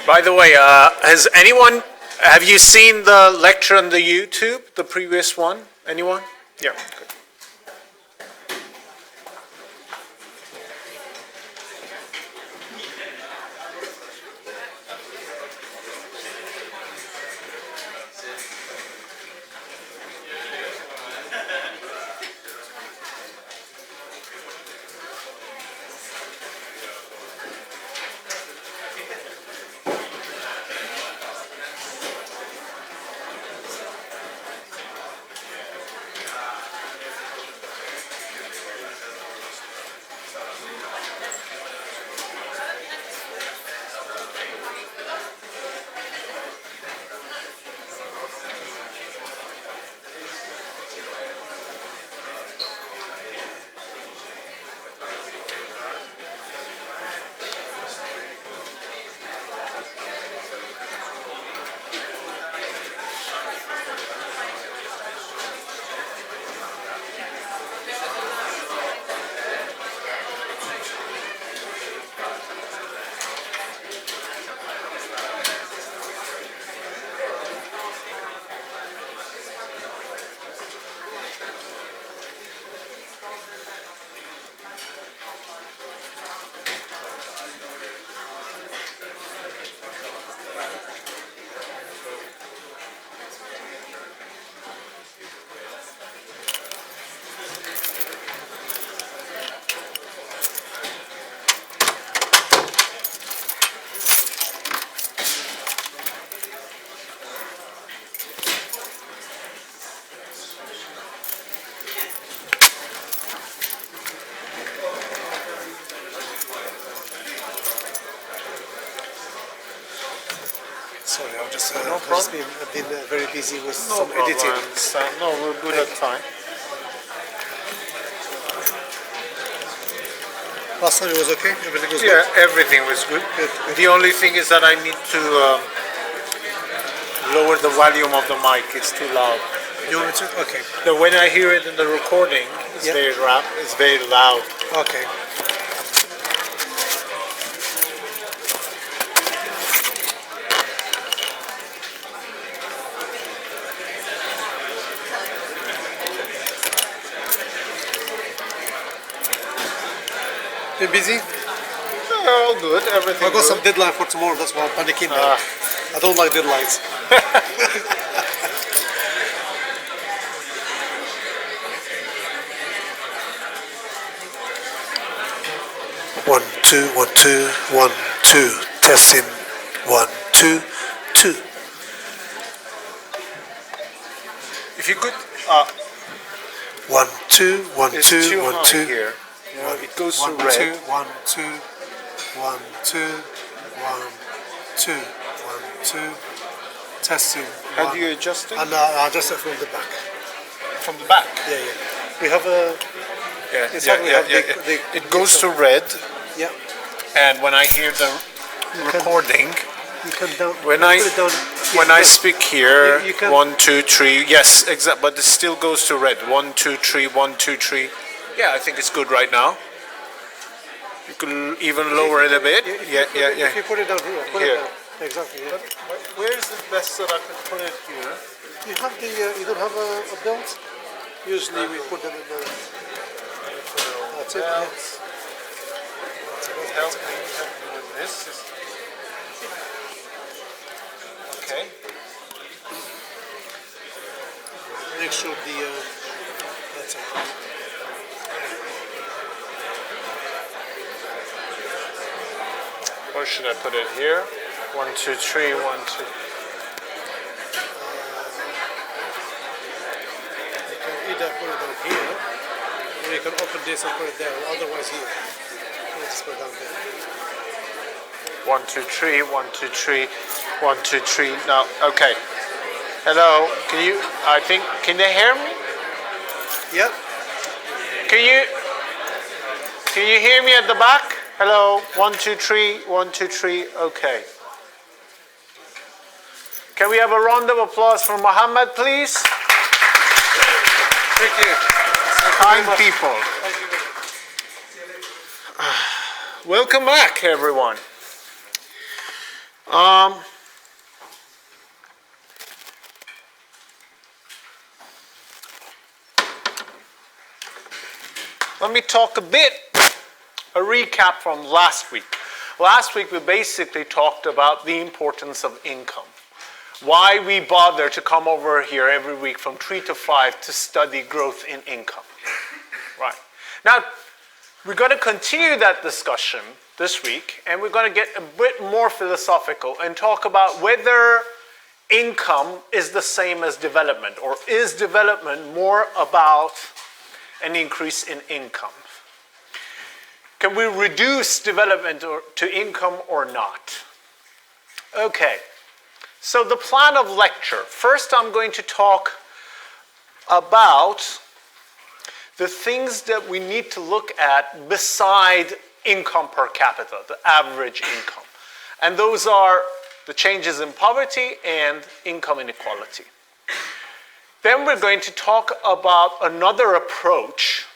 By the way, have you seen the lecture on the YouTube, the previous one? Anyone? Yeah, good. Sorry, I've just, No problem. been very busy with No some problem, editing. I understand. No, we'll do that fine. Last time it was okay? Everything was Yeah, good? everything was good. Good, good. The only thing is that I need to lower the volume of the mic. It's too loud. You want me to? Okay. So when I hear it in the recording, it's Yeah. it's very loud. Okay. Been busy? All good, everything I got good. some deadline for tomorrow, that's why I'm panicking now. I don't like deadlines. One, two, one, two, one, two. Testing. One, two, two. If you could, One, two, one, it's two, too one, high two. here. You know, it goes One, to red. two, one, two, one, two, one, two, one, two. Testing. How one. do you adjust it? And I adjust it from the back. From the back. Yeah, yeah. We have a. Yeah, Inside we have It goes to red, Yeah. and when I hear the recording, You can down. when you I put it down. when I speak here, You can- 1, 2, 3, yes, exact, but it still goes to red. 1, 2, 3, 1, 2, 3. Yeah, I think it's good right now. You can even lower it a bit. If you put it down here, put Here. it down. Exactly. Yeah. Where's the best that I can put it here? You have the. You don't have a belt. Usually we put them in the. That's it. Yeah. Help me with this. Okay. Make sure the. That's it. Or should I put it here? 1, 2, 3, 1, 2. You can either put it down here, or So you can open this and put it there, otherwise here. You just put it down there. 1, 2, 3, 1, 2, 3, 1, 2, 3. No, okay. Hello, can they hear me? Yep. Can you hear me at the back? Hello, 1, 2, 3, 1, 2, 3, okay. Can we have a round of applause for Mohammed, please? Thank you. Kind people. Thank you very much. Welcome back, everyone. Let me talk a recap from last week. Last week we basically talked about the importance of income. Why we bother to come over here every week from 3 to 5 to study growth in income. Right. Now, we're going to continue that discussion this week, and we're going to get a bit more philosophical and talk about whether income is the same as development, or is development more about an increase in income? Can we reduce development to income or not? Okay, so the plan of lecture. First, I'm going to talk about the things that we need to look at beside income per capita, the average income. And those are the changes in poverty and income inequality. Then we're going to talk about another approach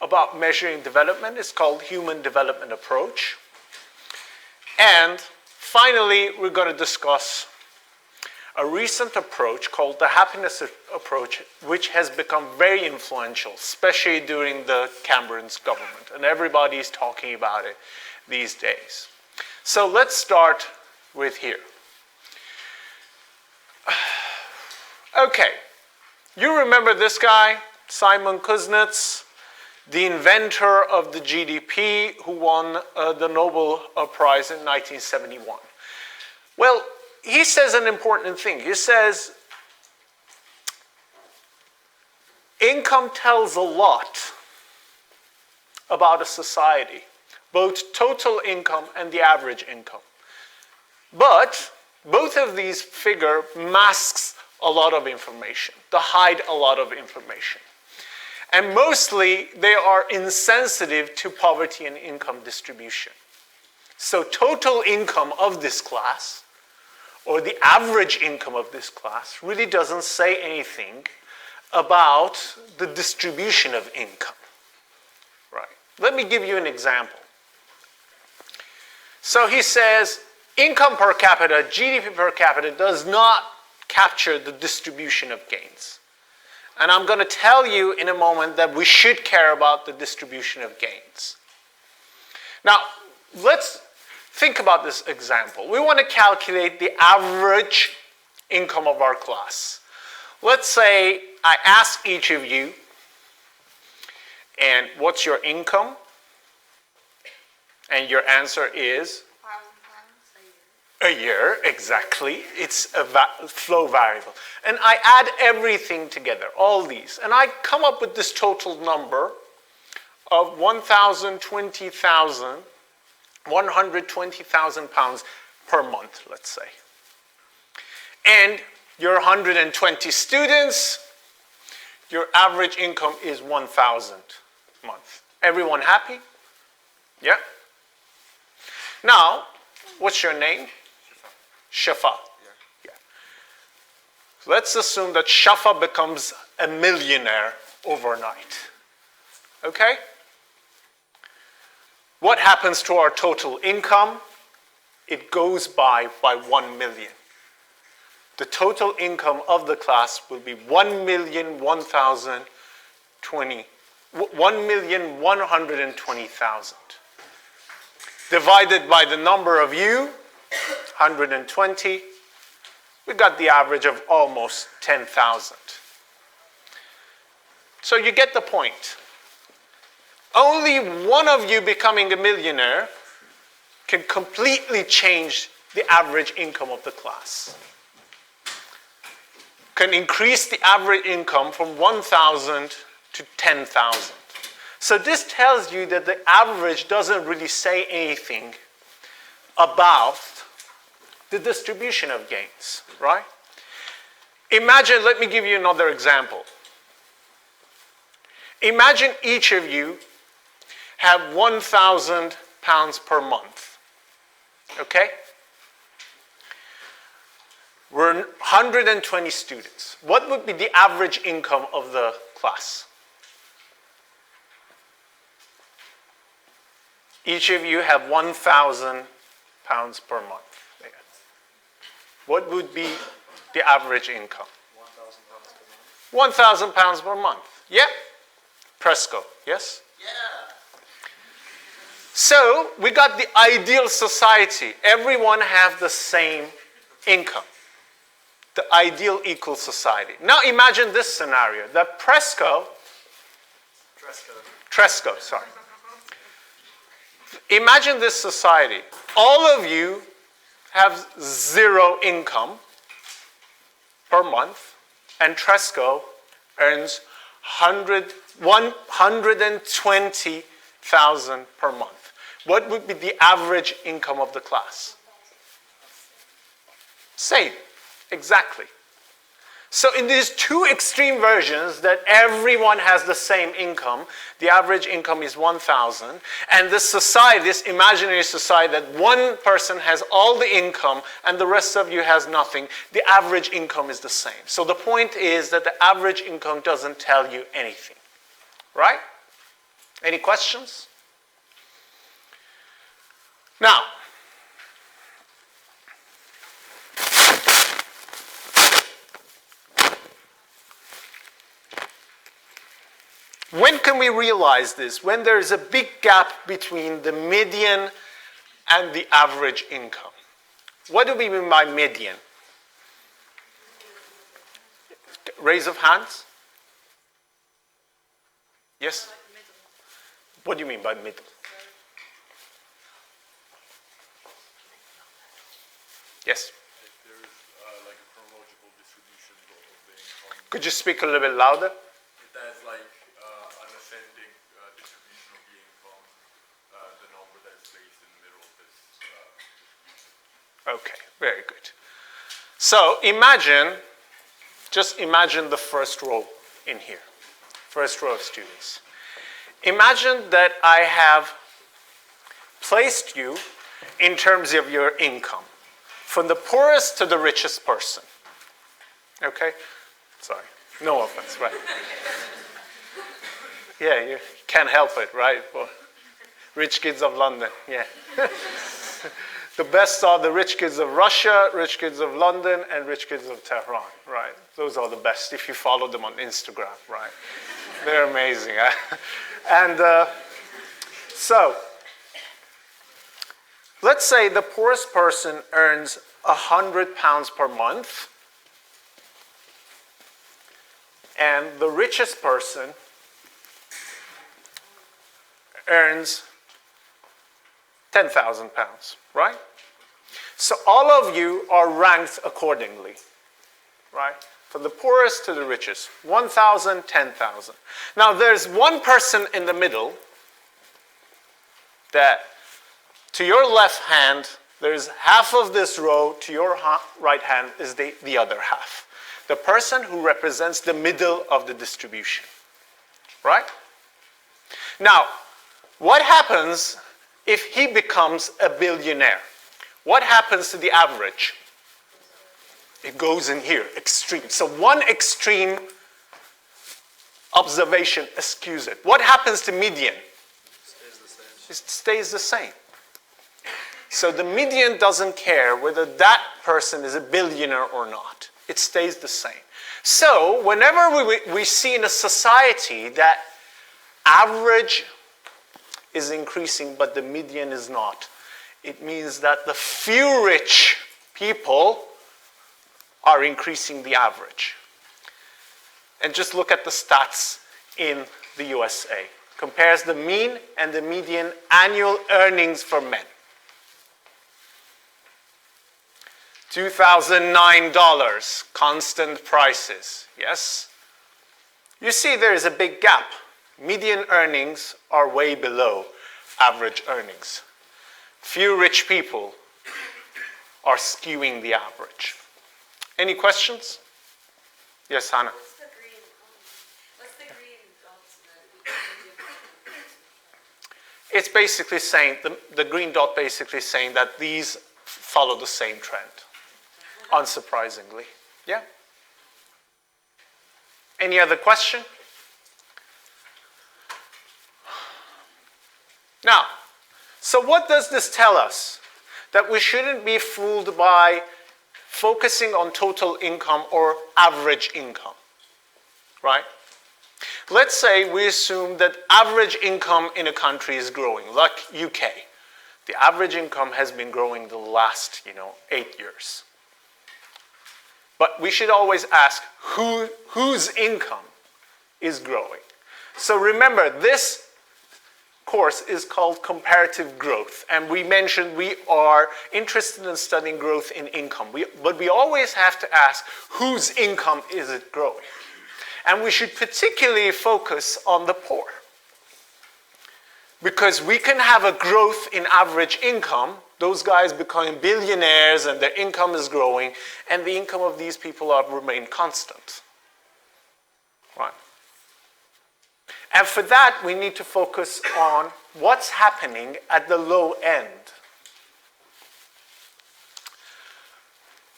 about measuring development. It's called human development approach. And finally, we're going to discuss a recent approach called the happiness approach, which has become very influential, especially during the Cameron's government. And everybody's talking about it these days. So let's start with here. Okay, you remember this guy, Simon Kuznets, the inventor of the GDP, who won the Nobel Prize in 1971. Well, he says an important thing. He says, income tells a lot about a society, both total income and the average income. But both of these figures masks a lot of information. They hide a lot of information. And mostly, they are insensitive to poverty and income distribution. So total income of this class, or the average income of this class, really doesn't say anything about the distribution of income. Right. Let me give you an example. So he says, income per capita, GDP per capita, does not capture the distribution of gains. And I'm going to tell you in a moment that we should care about the distribution of gains. Now, let's think about this example. We want to calculate the average income of our class. Let's say I ask each of you, and what's your income? And your answer is? A year, exactly. It's a flow variable. And I add everything together, all these. And I come up with this total number of 120,000 pounds per month, let's say. And you're 120 students, your average income is 1,000 a month. Everyone happy? Yeah? Now, what's your name? Shafa. Yeah. So let's assume that Shafa becomes a millionaire overnight. Okay? What happens to our total income? It goes by 1 million. The total income of the class will be 1,120,000. Divided by the number of you, 120, we got the average of almost 10,000. So you get the point. Only one of you becoming a millionaire can completely change the average income of the class. Can increase the average income from 1,000 to 10,000. So this tells you that the average doesn't really say anything about the distribution of gains, right? Imagine, let me give you another example. Imagine each of you have 1,000 pounds per month, okay? We're 120 students. What would be the average income of the class? Each of you have 1,000 pounds per month. What would be the average income? 1,000 pounds per month. 1,000 pounds per month. Yeah? Presco, yes? Yeah. So we got the ideal society. Everyone have the same income. The ideal equal society. Now imagine this scenario, that Tresco, sorry. Imagine this society. All of you have 0 income per month, and Tresco earns 120,000 per month. What would be the average income of the class? Same, exactly. So in these two extreme versions that everyone has the same income, the average income is 1,000, and this society, this imaginary society that one person has all the income and the rest of you has nothing, the average income is the same. So the point is that the average income doesn't tell you anything, right? Any questions? Now, when can we realize this? When there is a big gap between the median and the average income. What do we mean by median? Raise of hands. Yes? What do you mean by middle? Yes? If there is like a chronological distribution of the income, Could you speak a little bit louder? if there's like an ascending distribution of the income, the number that is placed in the middle of this distribution. Okay, very good. So imagine, just imagine the first row in here. First row of students. Imagine that I have placed you in terms of your income, from the poorest to the richest person. Okay? Sorry, no offense, right? Yeah, you can't help it, right? Well, rich kids of London, yeah. The best are the rich kids of Russia, rich kids of London, and rich kids of Tehran, right? Those are the best if you follow them on Instagram, right? They're amazing. And so, let's say the poorest person earns 100 pounds per month, and the richest person earns 10,000 pounds, right? So all of you are ranked accordingly, right? From the poorest to the richest, 1,000, 10,000. Now there's one person in the middle that to your left hand, there's half of this row, to your right hand is the other half. The person who represents the middle of the distribution, right? Now, what happens if he becomes a billionaire? What happens to the average? It goes in here, extreme. So one extreme observation eschews it. What happens to median? It stays the same. So the median doesn't care whether that person is a billionaire or not. It stays the same. So whenever we see in a society that average is increasing but the median is not, it means that the few rich people are increasing the average. And just look at the stats in the USA. Compares the mean and the median annual earnings for men. $2,009, constant prices, yes? You see there is a big gap. Median earnings are way below average earnings. Few rich people are skewing the average. Any questions? Yes, Hannah. What's the green dots? It's basically saying, the green dot basically saying that these follow the same trend, unsurprisingly. Yeah? Any other question? Now, so what does this tell us? That we shouldn't be fooled by focusing on total income or average income, right? Let's say we assume that average income in a country is growing, like UK. The average income has been growing the last, 8 years. But we should always ask whose income is growing. So remember, this course is called comparative growth, and we mentioned we are interested in studying growth in income. But we always have to ask whose income is it growing? And we should particularly focus on the poor. Because we can have a growth in average income, those guys becoming billionaires and their income is growing, and the income of these people remain constant. Right? And for that, we need to focus on what's happening at the low end.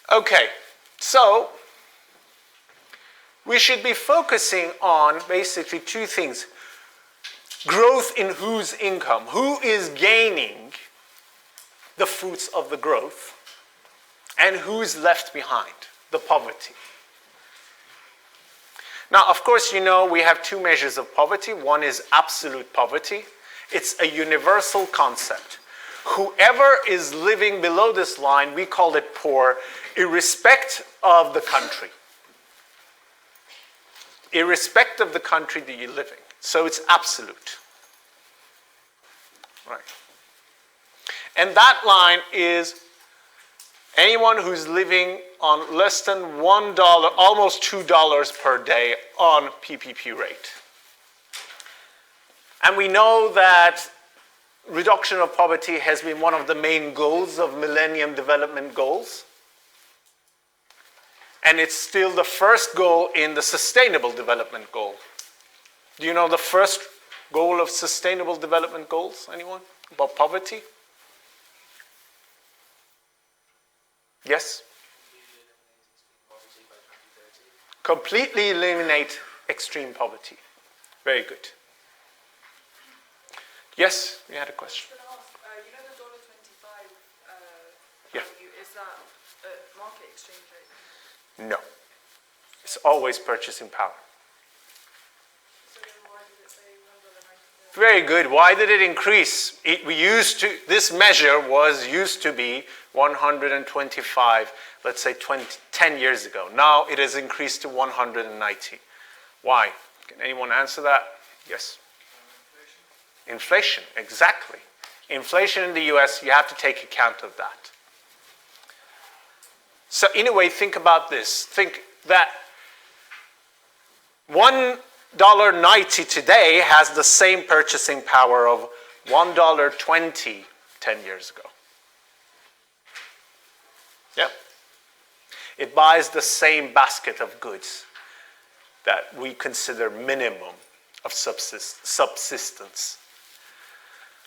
Okay, so we should be focusing on basically two things. Growth in whose income? Who is gaining the fruits of the growth? And who's left behind? The poverty. Now, of course, we have two measures of poverty. One is absolute poverty. It's a universal concept. Whoever is living below this line, we call it poor, irrespective of the country. Irrespective of the country that you live in. So it's absolute. Right. And that line is anyone who's living on less than $1, almost $2 per day on PPP rate. And we know that reduction of poverty has been one of the main goals of Millennium Development Goals. And it's still the first goal in the Sustainable Development Goal. Do you know the first goal of Sustainable Development Goals? Anyone? About poverty? Yes? Completely eliminate extreme poverty. Very good. Yes, you had a question. the $1.25 Yeah. value, is that a market exchange rate? No. It's always purchasing power. So then why did it say $1.94? Very good. Why did it increase? This measure used to be 125, let's say 10 years ago. Now it has increased to 190. Why? Can anyone answer that? Yes? Inflation, exactly. Inflation in the US, you have to take account of that. So in a way, think about this. Think that $1.90 today has the same purchasing power of $1.20 10 years ago. Yep. It buys the same basket of goods that we consider minimum of subsistence.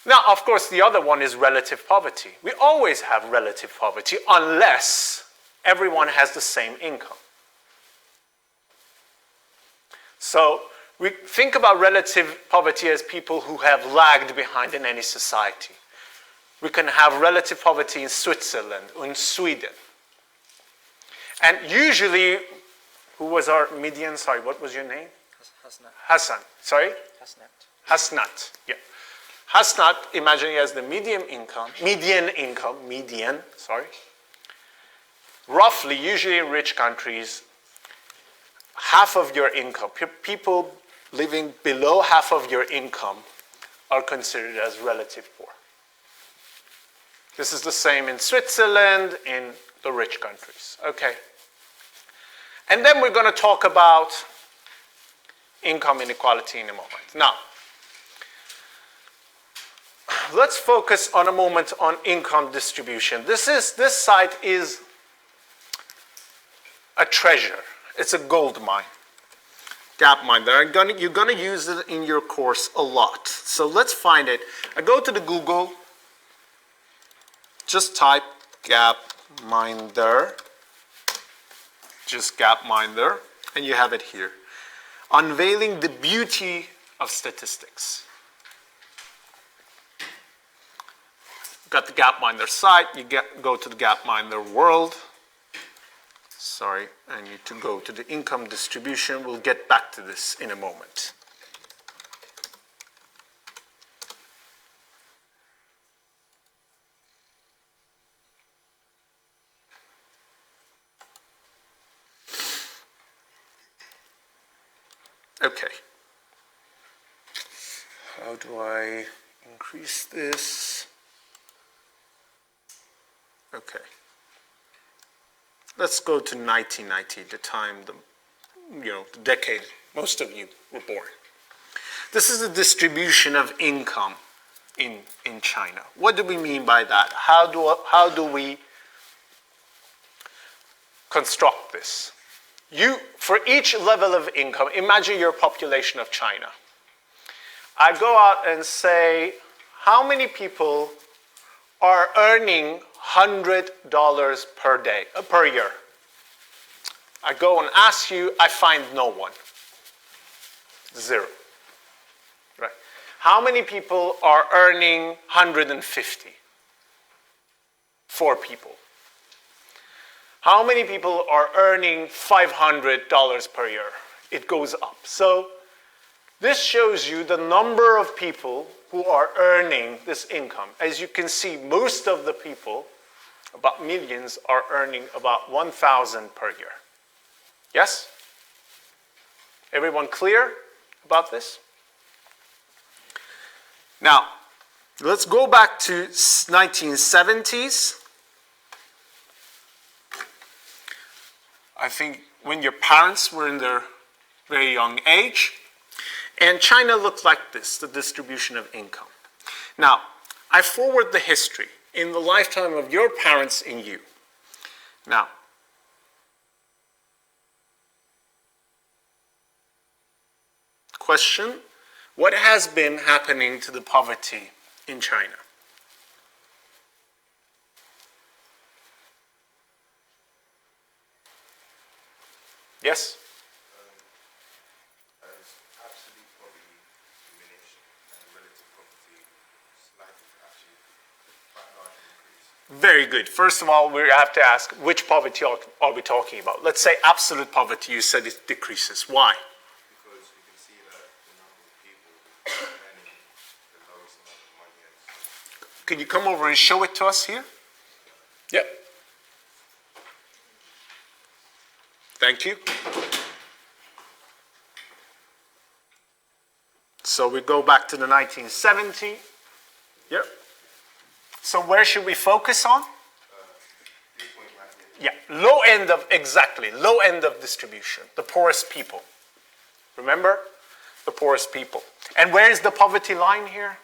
Now, of course, the other one is relative poverty. We always have relative poverty unless everyone has the same income. So we think about relative poverty as people who have lagged behind in any society. We can have relative poverty in Switzerland or in Sweden. And usually, who was our median? Sorry, what was your name? Hasnat. Hassan. Sorry? Hasnat. Hasnat. Yeah. Hasnat, imagine he has the median income, roughly, usually in rich countries, half of your income, people living below half of your income are considered as relative poor. This is the same in Switzerland, in the rich countries. Okay. And then we're going to talk about income inequality in a moment. Now, let's focus on a moment on income distribution. This site is a treasure. It's a gold mine. Gap mine. You're gonna use it in your course a lot. So let's find it. I go to the Google, just type Gapminder, just Gapminder, and you have it here. Unveiling the beauty of statistics. Got the Gapminder site, go to the Gapminder world. Sorry, I need to go to the income distribution. We'll get back to this in a moment. Okay. How do I increase this? Okay. Let's go to 1990, the time, the decade most of you were born. This is the distribution of income in China. What do we mean by that? How do we construct this? For each level of income, imagine your population of China. I go out and say, how many people are earning $100 per year? I go and ask you, I find no one. 0. Right. How many people are earning 150? 4 people. How many people are earning $500 per year? It goes up. So this shows you the number of people who are earning this income. As you can see, most of the people, about millions, are earning about 1,000 per year. Yes? Everyone clear about this? Now, let's go back to 1970s. I think when your parents were in their very young age, and China looked like this, the distribution of income. Now, I forward the history in the lifetime of your parents and you. Now, question, what has been happening to the poverty in China? Yes? As absolute poverty diminished and relative poverty slightly actually quite large increase. Very good. First of all, we have to ask, which poverty are we talking about? Let's say absolute poverty, you said it decreases. Why? Because you can see that the number of people earning the lowest amount of money is Can you come over and show it to us here? Yep. Thank you. So we go back to the 1970. Yep. So where should we focus on? this point right here. Yeah, low end of distribution, the poorest people. Remember? The poorest people. And where is the poverty line here?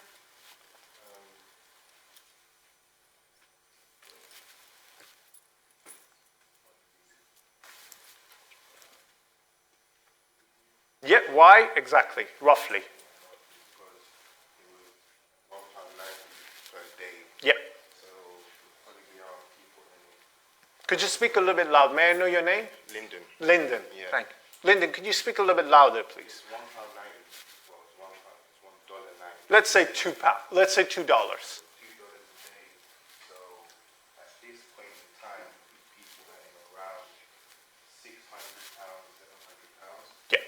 Yeah, why exactly, roughly? Because it was £1.90 per day. Yeah. So probably are people earning Could you speak a little bit loud? May I know your name? Linden. Lyndon. Yeah. Thank you. Lyndon, could you speak a little bit louder, please? It's £1.90. Well, it's $1.90. Let's say £2. Let's say $2. $2 a day. So at this point in time, people earning around £600, £700. Yeah.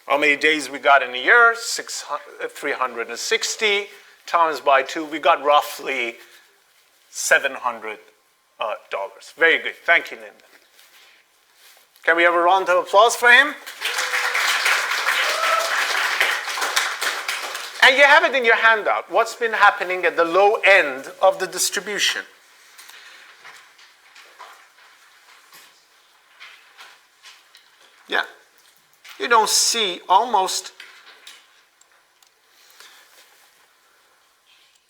How many days we got in a year? 360 times by 2. We got roughly $700. Very good. Thank you, Lyndon. Can we have a round of applause for him? And you have it in your handout. What's been happening at the low end of the distribution? Yeah. don't see almost,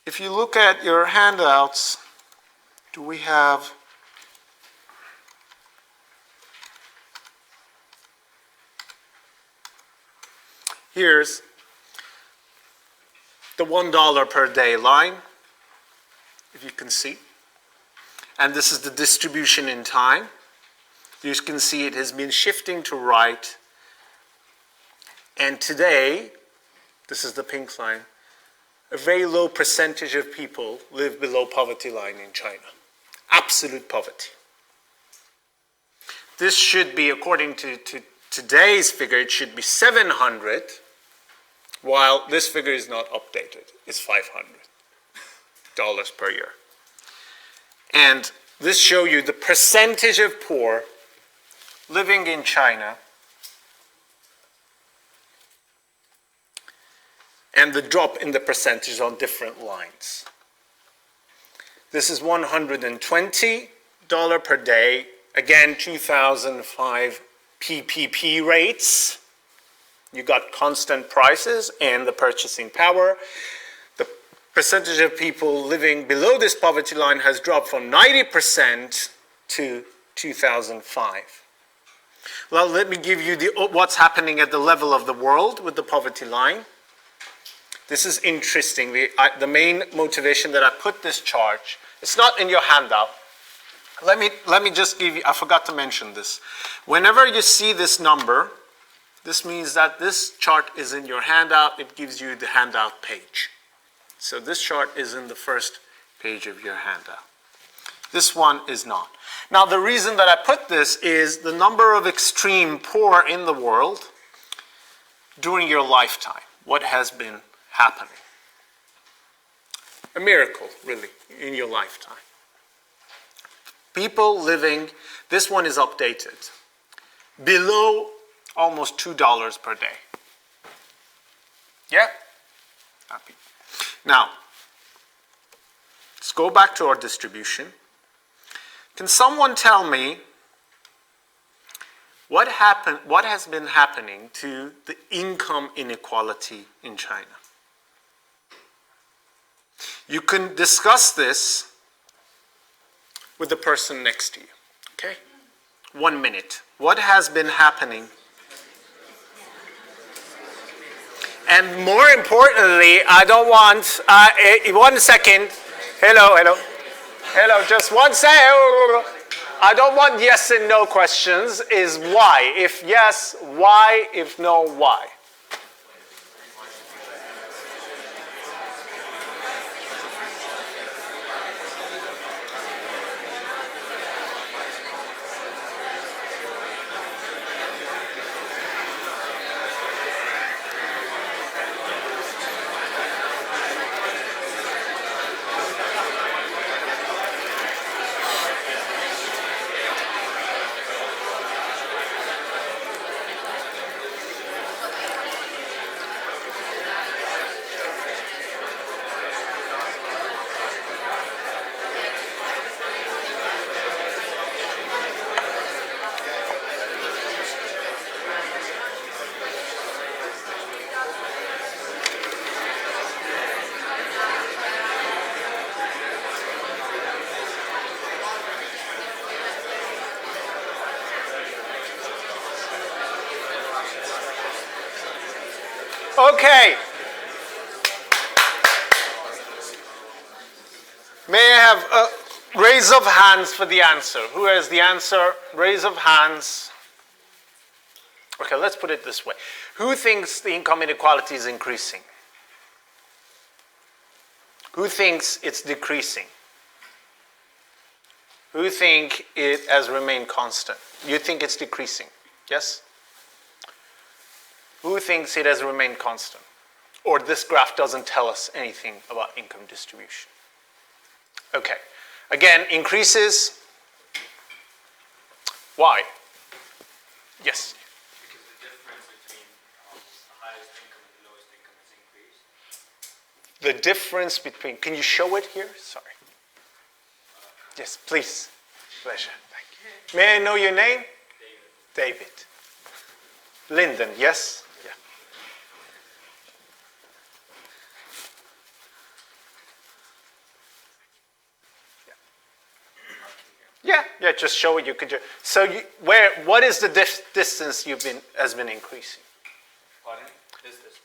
if you look at your handouts, do we have, here's the $1 per day line, if you can see. And this is the distribution in time. You can see it has been shifting to right. And today, this is the pink line, a very low percentage of people live below poverty line in China. Absolute poverty. This should be, according to today's figure, it should be 700, while this figure is not updated. It's $500 per year. And this shows you the percentage of poor living in China and the drop in the percentage on different lines. This is $120 per day. Again, 2005 PPP rates. You got constant prices and the purchasing power. The percentage of people living below this poverty line has dropped from 90% to 2005. Well, let me give you what's happening at the level of the world with the poverty line. This is interesting. The main motivation that I put this chart, it's not in your handout. Let me just give you, I forgot to mention this. Whenever you see this number, this means that this chart is in your handout. It gives you the handout page. So this chart is in the first page of your handout. This one is not. Now the reason that I put this is the number of extreme poor in the world during your lifetime. What has been happening? A miracle, really, in your lifetime. People living, this one is updated, below almost $2 per day. Yeah? Happy. Now, let's go back to our distribution. Can someone tell me what has been happening to the income inequality in China? You can discuss this with the person next to you, okay? 1 minute. What has been happening? And more importantly, I don't want, 1 second. Hello, just 1 second. I don't want yes and no questions, is why. If yes, why? If no, why? Okay. May I have a raise of hands for the answer? Who has the answer? Raise of hands. Okay, let's put it this way. Who thinks the income inequality is increasing? Who thinks it's decreasing? Who think it has remained constant? You think it's decreasing? Yes? Who thinks it has remained constant? Or this graph doesn't tell us anything about income distribution? Okay. Again, increases. Why? Yes? Because the difference between the highest income and the lowest income has increased. The difference between, can you show it here? Sorry. Yes, please. Pleasure. Thank you. May I know your name? David. David. Lyndon, yes? Yeah. Yeah, just show it. You could. So, what is the distance has been increasing? Pardon? This distance.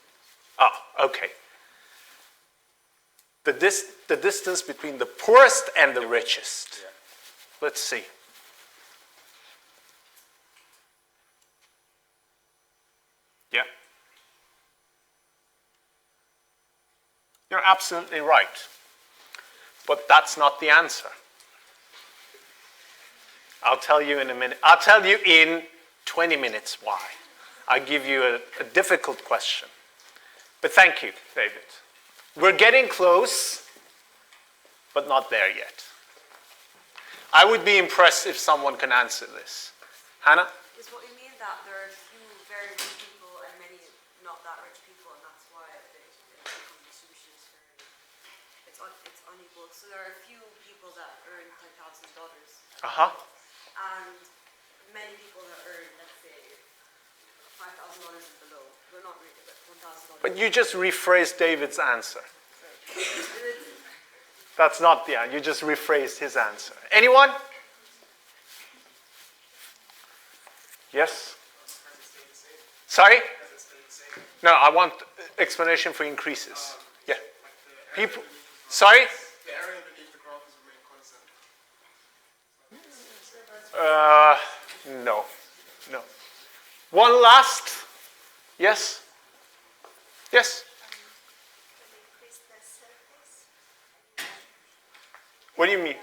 Ah, okay. The distance between the poorest and the richest. Yeah. Let's see. Yeah. You're absolutely right. But that's not the answer. I'll tell you in a minute. I'll tell you in 20 minutes why. I'll give you a difficult question. But thank you, David. We're getting close, but not there yet. I would be impressed if someone can answer this. Hannah? Is what you mean that there are a few very rich people and many not that rich people, and that's why the income distribution is very, it's unequal. So there are a few people that earn $10,000, Uh-huh. and many people that earn, let's say, $5,000 and below. They're not really, but $1,000. But you just rephrased David's answer. That's not the answer. You just rephrased his answer. Anyone? Yes? Sorry? No, I want explanation for increases. Yeah. People. Sorry? The area beneath the graph has remained constant. No. No. One last. Yes? Yes? What do you mean?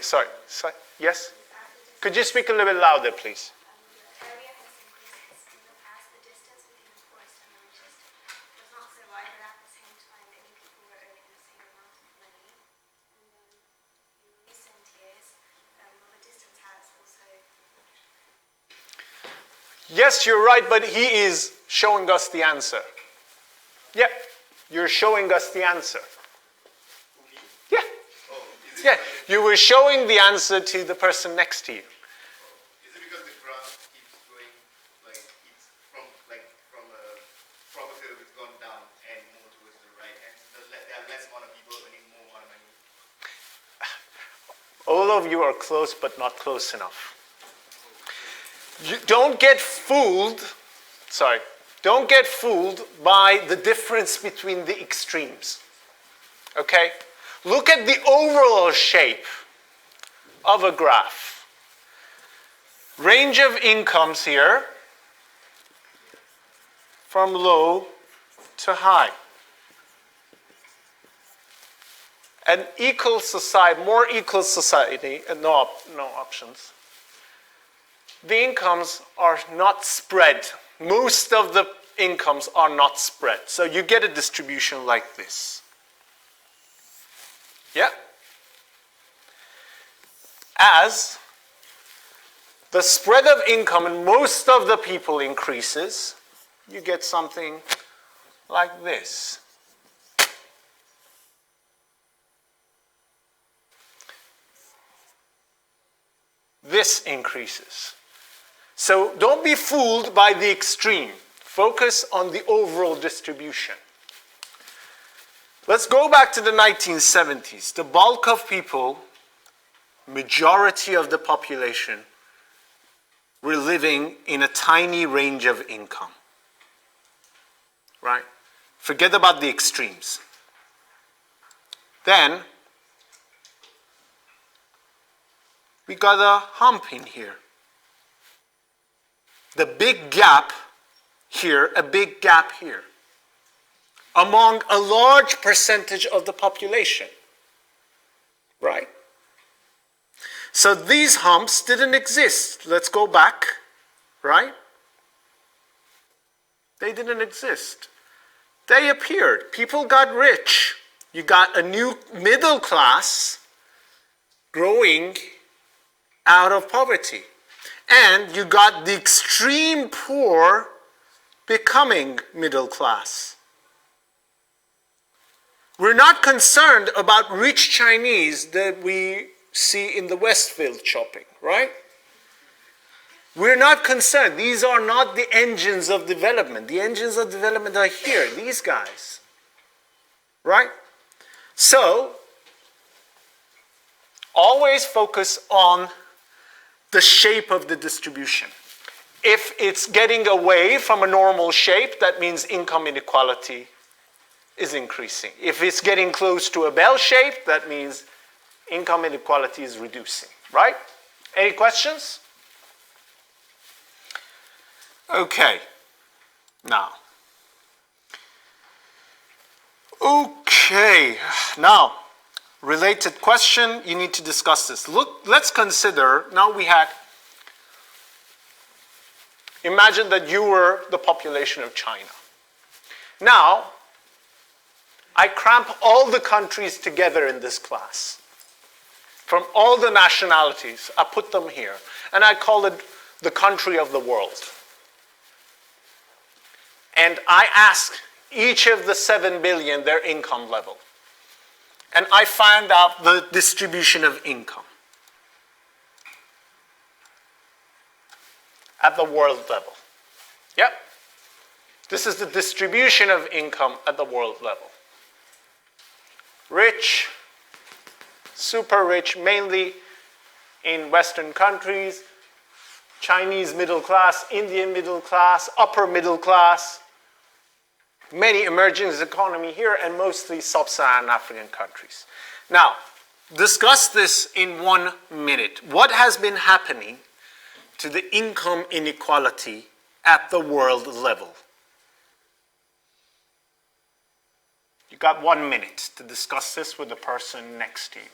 Sorry. Yes? Could you speak a little bit louder, please? Yes, you're right, but he is showing us the answer. Yeah, you're showing us the answer. Yeah. Yeah, you were showing the answer to the person next to you. Is it because the graph keeps going, like, it's from a proper curve, it's gone down and more towards the right, and so there are less amount of people earning more amount of money? All of you are close, but not close enough. You don't get fooled by the difference between the extremes. Okay? Look at the overall shape of a graph. Range of incomes here from low to high. An equal society, more equal society, and no options. The incomes are not spread. Most of the incomes are not spread. So you get a distribution like this. Yeah? As the spread of income in most of the people increases, you get something like this. This increases. So don't be fooled by the extreme. Focus on the overall distribution. Let's go back to the 1970s. The bulk of people, majority of the population, were living in a tiny range of income. Right? Forget about the extremes. Then, we got a hump in here. The big gap here, a big gap here, among a large percentage of the population, right? So these humps didn't exist. Let's go back, right? They didn't exist. They appeared. People got rich. You got a new middle class growing out of poverty. And you got the extreme poor becoming middle class. We're not concerned about rich Chinese that we see in the Westfield shopping, right? We're not concerned. These are not the engines of development. The engines of development are here, these guys. Right? So, always focus on the shape of the distribution. If it's getting away from a normal shape, that means income inequality is increasing. If it's getting close to a bell shape, that means income inequality is reducing, right? Any questions? Okay. Now, related question, you need to discuss this. Look, let's consider, now we had, imagine that you were the population of China. Now, I cramp all the countries together in this class. From all the nationalities, I put them here. And I call it the country of the world. And I ask each of the 7 billion their income level. And I find out the distribution of income at the world level. Yep. This is the distribution of income at the world level. Rich, super rich, mainly in Western countries, Chinese middle class, Indian middle class, upper middle class, many emerging economy here, and mostly sub-Saharan African countries. Now, discuss this in 1 minute. What has been happening to the income inequality at the world level? You got 1 minute to discuss this with the person next to you.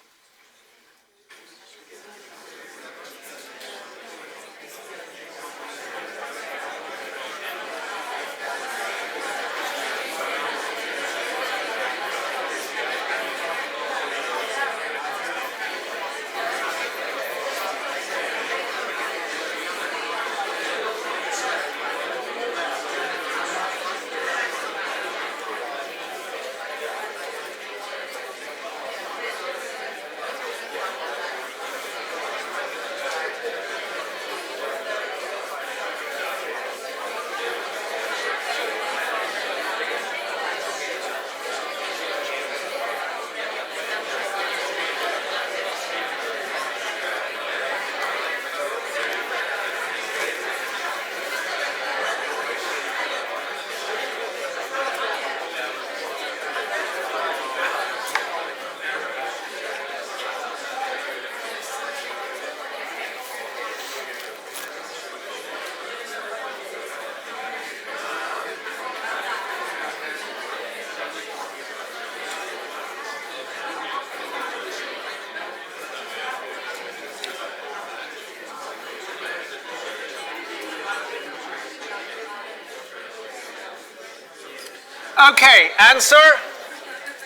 Okay, answer?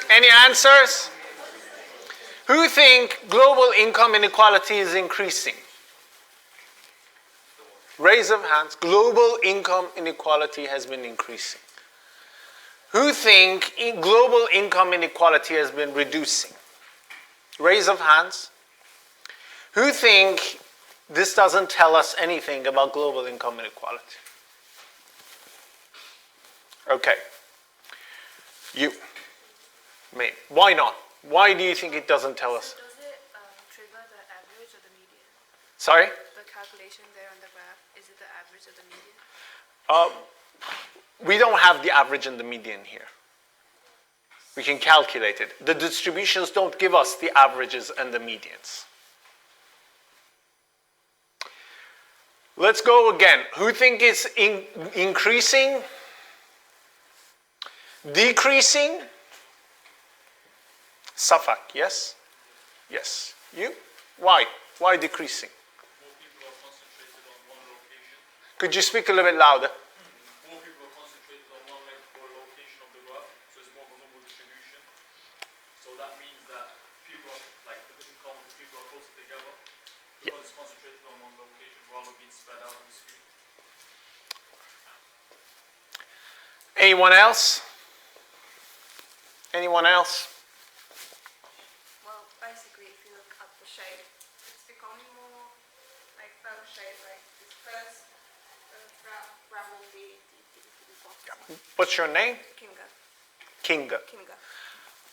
Any answers? Who think global income inequality is increasing? Raise of hands. Global income inequality has been increasing. Who think global income inequality has been reducing? Raise of hands. Who think this doesn't tell us anything about global income inequality? Okay. You. Me. Why not? Why do you think it doesn't tell us? Does it trigger the average or the median? Sorry? The calculation there on the graph, is it the average or the median? We don't have the average and the median here. We can calculate it. The distributions don't give us the averages and the medians. Let's go again. Who think it's increasing? Decreasing? Safak, yes? Yes. You? Why? Why decreasing? More people are concentrated on one location. Could you speak a little bit louder? More people are concentrated on one location of the graph, so it's more of a normal distribution. So that means that people are, like the income of the people are closer together because it's concentrated on one location rather than being spread out on the screen. Anyone else? Anyone else? Well, basically, if you look at the shape What's your name? Kinga. Kinga. Kinga.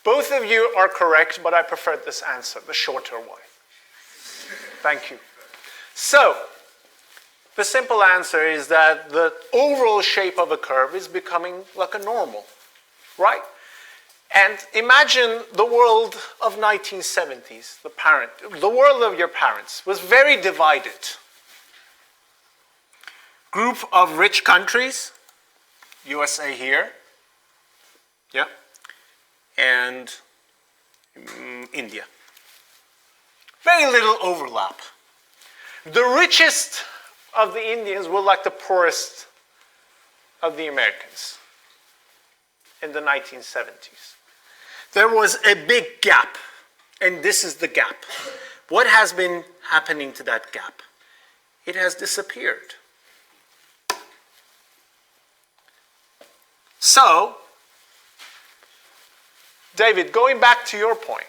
Both of you are correct, but I prefer this answer, the shorter one. Thank you. So, the simple answer is that the overall shape of a curve is becoming like a normal, right? And imagine the world of 1970s, the world of your parents was very divided. Group of rich countries, USA here, yeah, and India. Very little overlap. The richest of the Indians were like the poorest of the Americans in the 1970s. There was a big gap, and this is the gap. What has been happening to that gap? It has disappeared. So, David, going back to your point,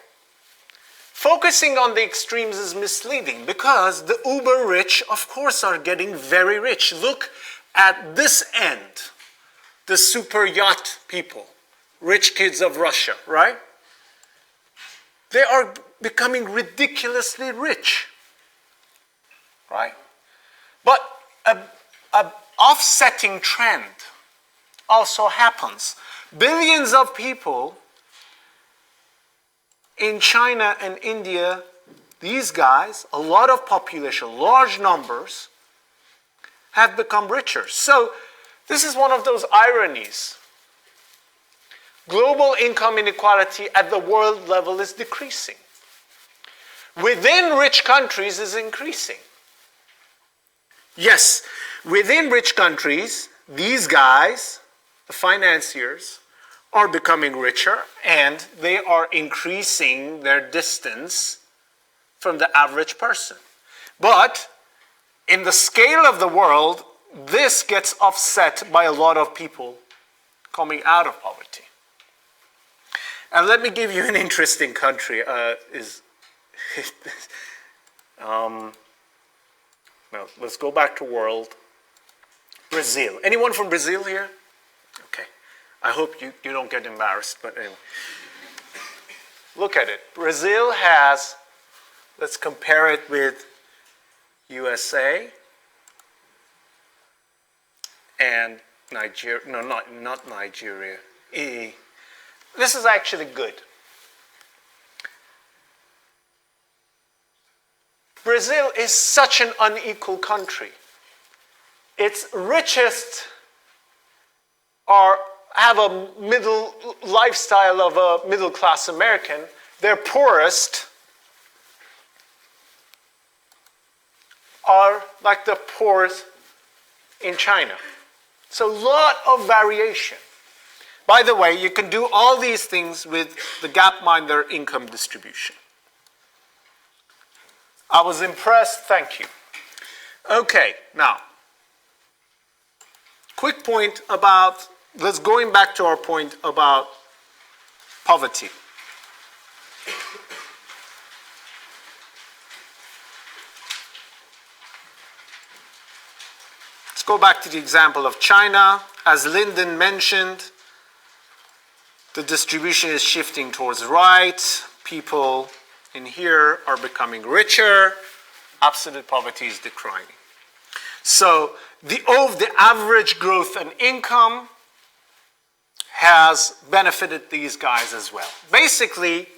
focusing on the extremes is misleading because the uber rich, of course, are getting very rich. Look at this end, the super yacht people, rich kids of Russia, right? They are becoming ridiculously rich, right? But an offsetting trend also happens. Billions of people in China and India, these guys, a lot of population, large numbers, have become richer. So this is one of those ironies. Global income inequality at the world level is decreasing. Within rich countries is increasing. Yes, within rich countries, these guys, the financiers, are becoming richer and they are increasing their distance from the average person. But in the scale of the world, this gets offset by a lot of people coming out of poverty. And let me give you an interesting country. Well, let's go back to world. Brazil. Anyone from Brazil here? Okay. I hope you don't get embarrassed, but anyway. Look at it. Brazil has, let's compare it with USA and Nigeria. No, not Nigeria. This is actually good. Brazil is such an unequal country. Its richest have a middle lifestyle of a middle-class American. Their poorest are like the poorest in China. So a lot of variation. By the way, you can do all these things with the Gapminder income distribution. I was impressed, thank you. Okay, now, quick point about, let's going back to our point about poverty. Let's go back to the example of China. As Lyndon mentioned, the distribution is shifting towards right. People in here are becoming richer. Absolute poverty is declining. So the average growth in income has benefited these guys as well. Basically,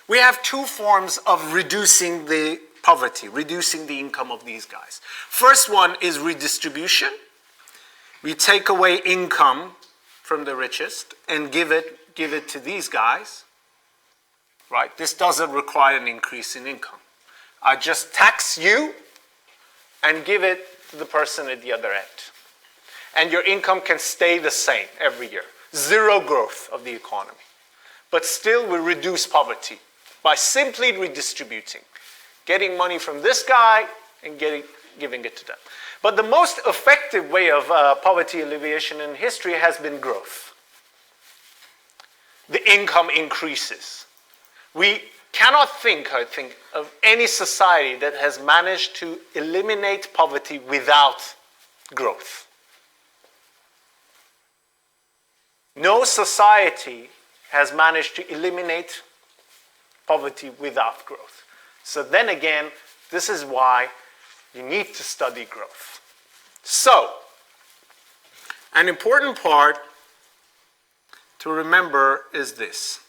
we have two forms of reducing the poverty, reducing the income of these guys. First one is redistribution. We take away income from the richest and give it to these guys. Right? This doesn't require an increase in income. I just tax you and give it to the person at the other end. And your income can stay the same every year. Zero growth of the economy. But still we reduce poverty by simply redistributing. Getting money from this guy and giving it to them. But the most effective way of poverty alleviation in history has been growth. The income increases. We cannot think, I think, of any society that has managed to eliminate poverty without growth. No society has managed to eliminate poverty without growth. So then again, this is why you need to study growth. So, an important part to remember is this.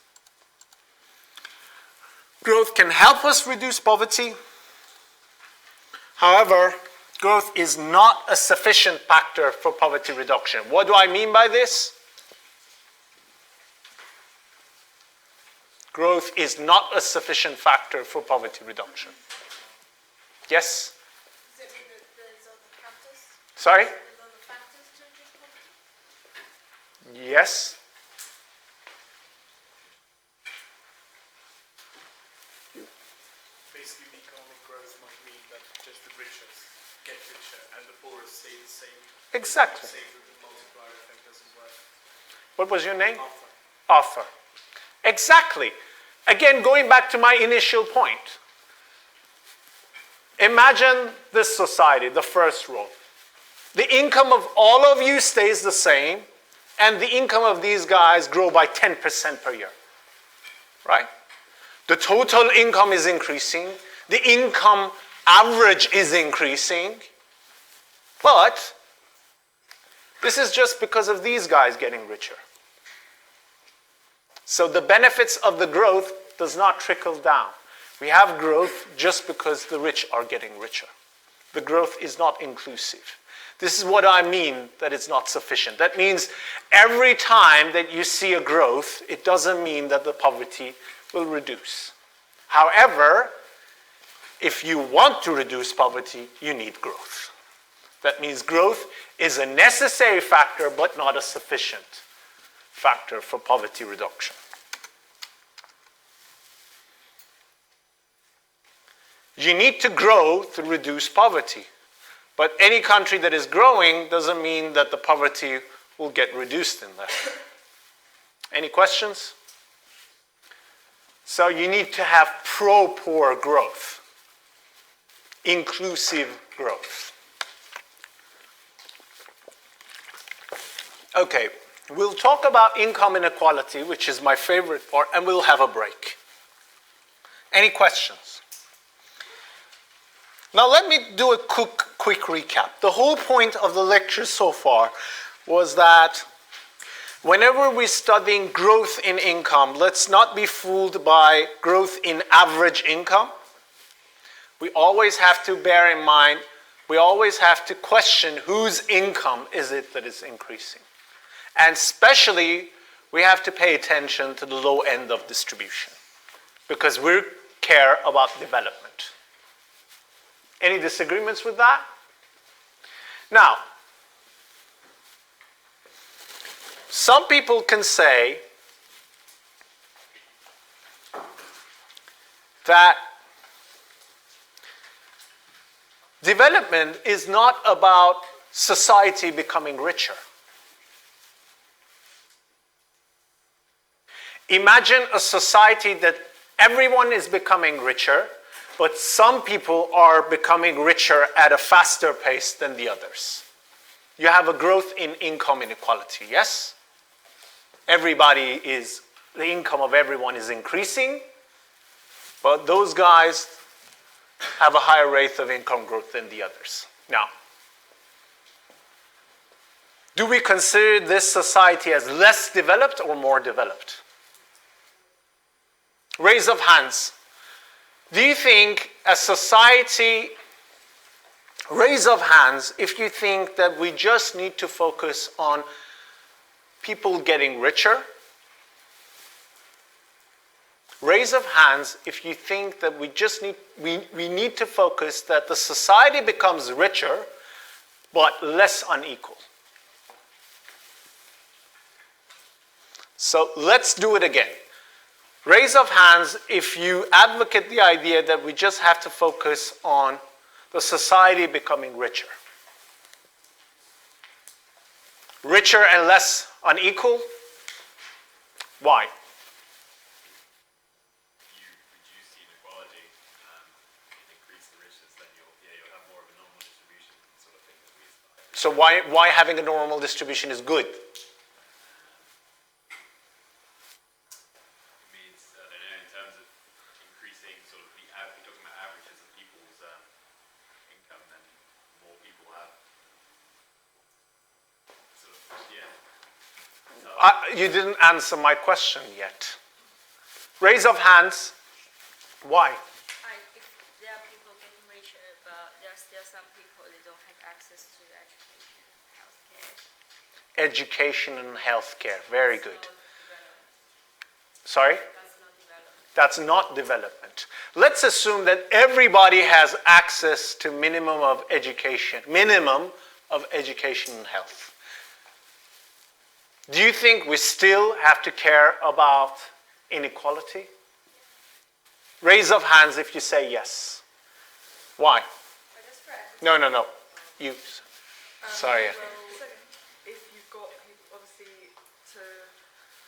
Growth can help us reduce poverty. However, growth is not a sufficient factor for poverty reduction. What do I mean by this? Growth is not a sufficient factor for poverty reduction. Yes? Is it there's other factors? Sorry? There's other factors to reduce poverty? Yes? Basically, economic growth might mean that just the richest get richer and the poorest stay the same. Exactly. Same with the multiplier effect as well. What was your name? Arthur. Arthur. Exactly. Again, going back to my initial point. Imagine this society, the first row. The income of all of you stays the same, and the income of these guys grow by 10% per year. Right? The total income is increasing. The income average is increasing. But this is just because of these guys getting richer. So the benefits of the growth does not trickle down. We have growth just because the rich are getting richer. The growth is not inclusive. This is what I mean that it's not sufficient. That means every time that you see a growth, it doesn't mean that the poverty will reduce. However, if you want to reduce poverty, you need growth. That means growth is a necessary factor, but not a sufficient factor for poverty reduction. You need to grow to reduce poverty. But any country that is growing doesn't mean that the poverty will get reduced in there. Any questions? So you need to have pro-poor growth, inclusive growth. Okay, we'll talk about income inequality, which is my favorite part, and we'll have a break. Any questions? Now let me do a quick recap. The whole point of the lecture so far was that whenever we're studying growth in income, let's not be fooled by growth in average income. We always have to bear in mind, we always have to question whose income is it that is increasing. And especially, we have to pay attention to the low end of distribution because we care about development. Any disagreements with that? Now, some people can say that development is not about society becoming richer. Imagine a society that everyone is becoming richer, but some people are becoming richer at a faster pace than the others. You have a growth in income inequality, yes? The income of everyone is increasing, but those guys have a higher rate of income growth than the others. Now, do we consider this society as less developed or more developed? Raise of hands. Do you think as society, raise of hands, if you think that we just need to focus on people getting richer? Raise of hands if you think that we need to focus that the society becomes richer but less unequal. So let's do it again. Raise of hands if you advocate the idea that we just have to focus on the society becoming richer. Richer and less unequal? Why? You reduce the inequality and increase the richness, then you'll have more of a normal distribution sort of thing that we aspire. So why having a normal distribution is good? You didn't answer my question yet. Raise of hands. Why? If there are people getting richer, but there are still some people that don't have access to education, healthcare. Education and healthcare. Very good. So development. Sorry? That's not development. That's not development. Let's assume that everybody has access to minimum of education and health. Do you think we still have to care about inequality? Raise of hands if you say yes. Why? No. You. Sorry. If you've got people, obviously, to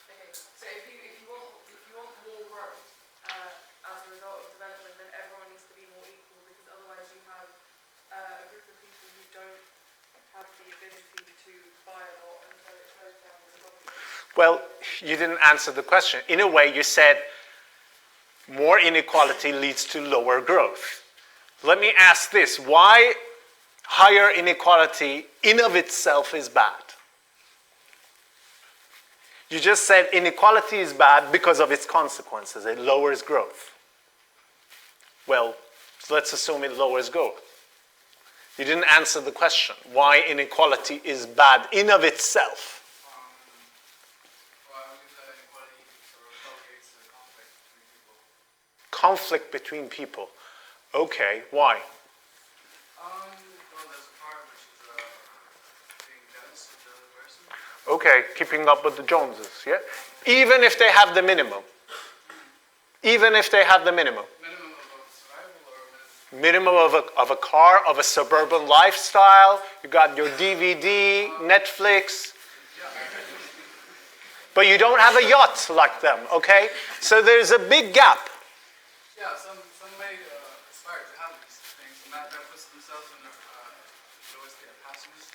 okay, so if you want more growth as a result of development, then everyone needs to be more equal, because otherwise you have a group of people who don't have the ability to buy a lot, and so it slows down the development. Well, you didn't answer the question. In a way, you said more inequality leads to lower growth. Let me ask this. Why higher inequality in of itself is bad? You just said inequality is bad because of its consequences. It lowers growth. Well, let's assume it lowers growth. You didn't answer the question. Why inequality is bad in of itself? Well, I believe that inequality sort of propagates the Conflict conflict between people. between people. Okay, why? Well, there's a part which is being jealous of the other person. Okay, keeping up with the Joneses, yeah? Even if they have the minimum. Even if they have the minimum. Minimum of survival or Minimum of a car, of a suburban lifestyle. You got your DVD, Netflix. But you don't have a yacht like them, okay? So there's a big gap. yeah, some may aspire to have these things, and that puts themselves in a lower state of happiness.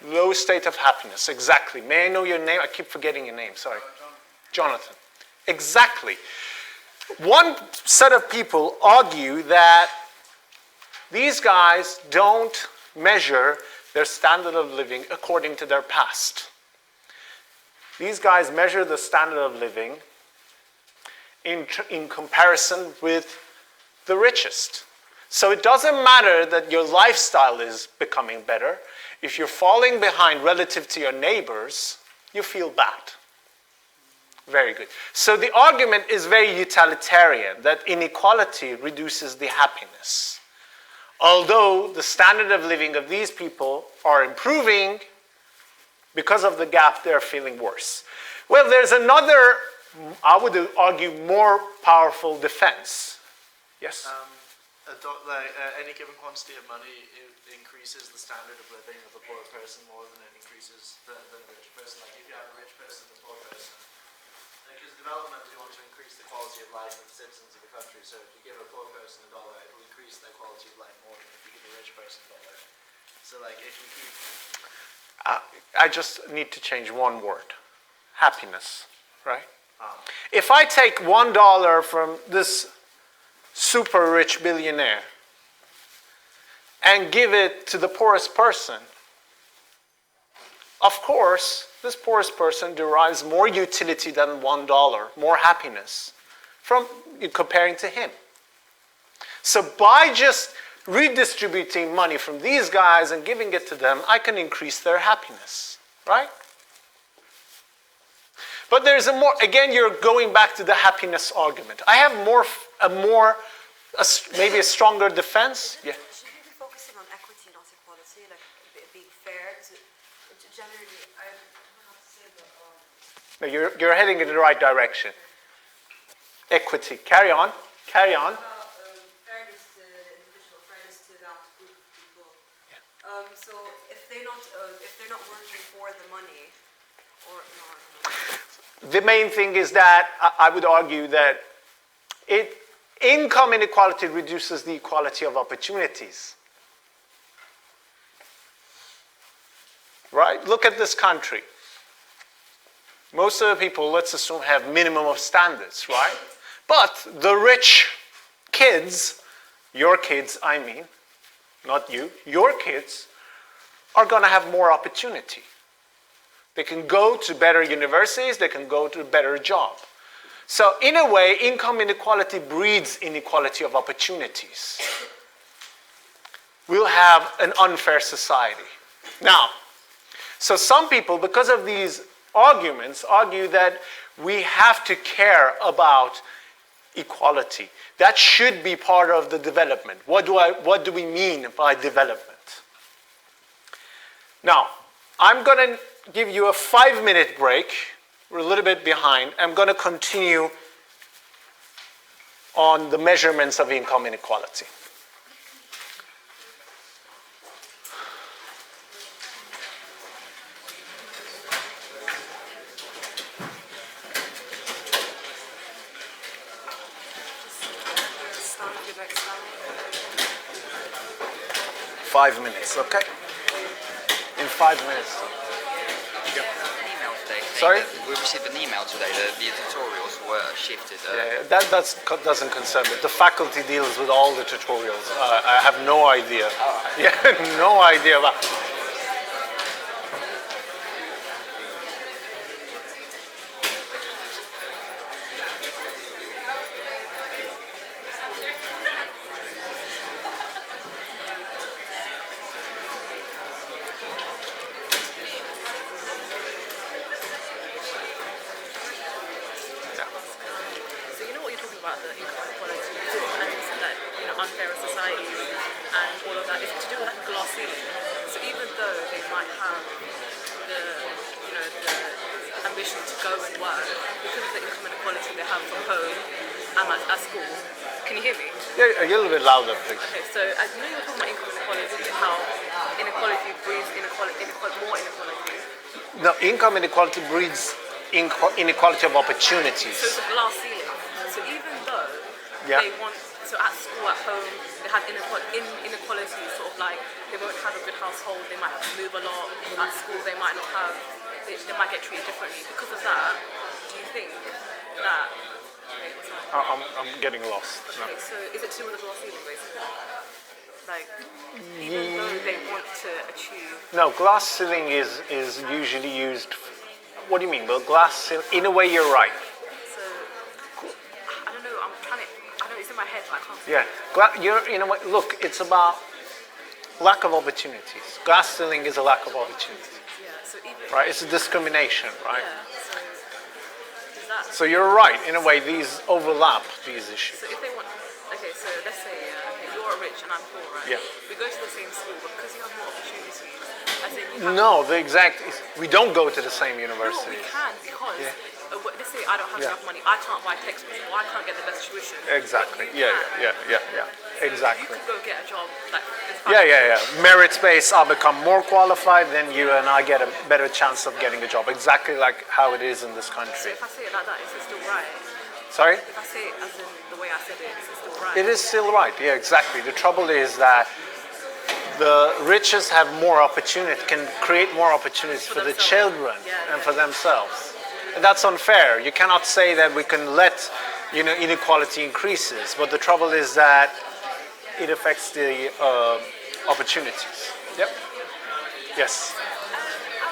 Low state of happiness, exactly. May I know your name? I keep forgetting your name, sorry. Jonathan. Exactly. One set of people argue that these guys don't measure their standard of living according to their past. These guys measure the standard of living in comparison with the richest. So it doesn't matter that your lifestyle is becoming better. If you're falling behind relative to your neighbors, you feel bad. Very good. So the argument is very utilitarian, that inequality reduces the happiness. Although the standard of living of these people are improving, because of the gap, they're feeling worse. Well, there's another, I would argue, more powerful defense. Yes? Any given quantity of money increases the standard of living of a poor person more than it increases the rich person. Like if you have a rich person and a poor person, because development, you want to increase the quality of life of the citizens of the country. So if you give a poor person $1, it will increase their quality of life more than if you give a rich person $1. So like if you keep... I just need to change one word. Happiness, right? If I take $1 from this super rich billionaire and give it to the poorest person, of course, this poorest person derives more utility than $1, more happiness from comparing to him. So by just redistributing money from these guys and giving it to them, I can increase their happiness, right? But there's again, you're going back to the happiness argument. I have maybe a stronger defense. Yeah. Should we be focusing on equity, not equality, like being fair? Generally, I don't know how to say, but No, you're heading in the right direction. Equity. Carry on. Carry on. about fairness to the individual, fairness to that group of people. So if they're not working for the money, or no. The main thing is that I would argue that income inequality reduces the equality of opportunities. Right? Look at this country. Most of the people, let's assume, have minimum of standards, right? But the rich kids, your kids, I mean, not you, your kids, are going to have more opportunity. They can go to better universities, they can go to a better job. So in a way, income inequality breeds inequality of opportunities. We'll have an unfair society. Now, so some people, because of these arguments, argue that we have to care about equality. That should be part of the development. What do we mean by development? Now, I'm going to give you a 5-minute break. We're a little bit behind. I'm going to continue on the measurements of income inequality. Start with your next slide. 5 minutes, okay? In 5 minutes. Email today. Sorry? We received an email today that the tutorials were shifted. Yeah, that doesn't concern me. The faculty deals with all the tutorials. I have no idea. Yeah, no idea about. So you know what you're talking about, the income inequality and that, you know, unfair society and all of that is to do with that glass ceiling. So even though they might have the, you know, the ambition to go and work, because of the income inequality they have from home and at school. Can you hear me? Yeah, a little bit louder, please. Okay, so as you know, you're talking about income inequality, how inequality breeds more inequality. No, income inequality breeds inequality of opportunities. So it's a glass ceiling. So even though Yeah. they want, so at school, at home, they have inequality, sort of like they won't have a good household, they might have to move a lot. At school, they might not have, they might get treated differently. Because of that, do you think that, okay, what's that? I'm getting lost. No. Okay, so is it to do with the glass ceiling, basically? Like, even though they want to achieve. No, glass ceiling is usually used. What do you mean? Well, glass ceiling. In a way, you're right. So, I don't know, I'm trying to, I know it's in my head, but I can't see. Yeah, you're in a way. Look, it's about lack of opportunities. Glass ceiling is a lack of opportunities, Yeah, so even. right? It's a discrimination, right? Yeah, so is that. So you're right. In a way, these overlap these issues. So if they want, okay, so let's say okay, you're rich and I'm poor, right? Yeah. We go to the same school, but because you have more opportunities, as in you have. No, the exact. We don't go to the same No, we universities. can because Yeah. let's say I don't have Yeah. enough money, I can't buy textbooks, or I can't get the best tuition. Exactly. But you Yeah. can. So Exactly. you could go get a job like. Yeah. Merit-based, I'll become more qualified, then you and I get a better chance of getting a job. Exactly like how it is in this So country. if I say it like that, is it still right? Sorry? If I say it as in the way I said it, is it still right? It is still right. Yeah, exactly. The trouble is that the richest have more opportunity, can create more opportunities for the themselves. children Yeah, and for themselves. And that's unfair. You cannot say that we can let, inequality increases. But the trouble is that it affects the opportunities. Yep. Yes. I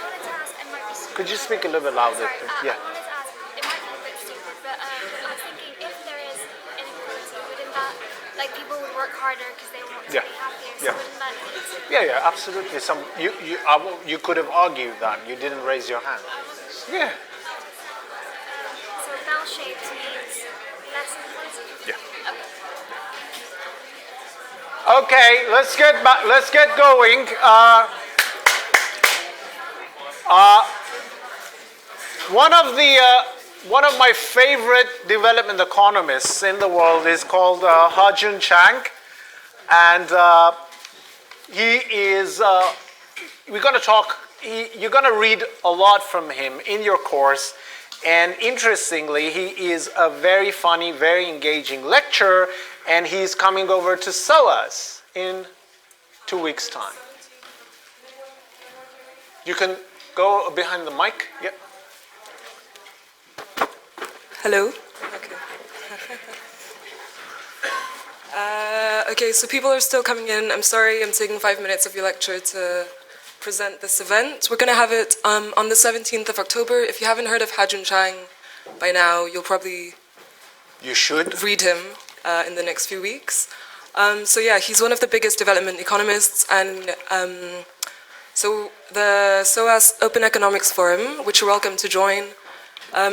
wanted to ask, it might be stupid. Could you speak a little bit louder? Sorry, Please? I Yeah. wanted to ask, it might be a bit stupid, but I was thinking if there is inequality, wouldn't that, like people would work harder because they want to Yeah. be happier, so Yeah. wouldn't that lead to... Yeah, absolutely. You could have argued that. You didn't raise your hand. Yeah. So bell-shaped means less inequality? Yeah. Okay. Okay, let's get back. Let's get going. One of my favorite development economists in the world is called Ha-Joon Chang, and he is. We're going to talk. You're going to read a lot from him in your course. And interestingly, he is a very funny, very engaging lecturer, and he's coming over to SOAS in 2 weeks' time. You can go behind the mic. Yep. Hello. Okay, so people are still coming in. I'm sorry, I'm taking 5 minutes of your lecture to present this event. We're going to have it on the 17th of October. If you haven't heard of Hajun Chang by now, you'll probably You should. read him in the next few weeks. So yeah, he's one of the biggest development economists, and so the SOAS Open Economics Forum, which you're welcome to join,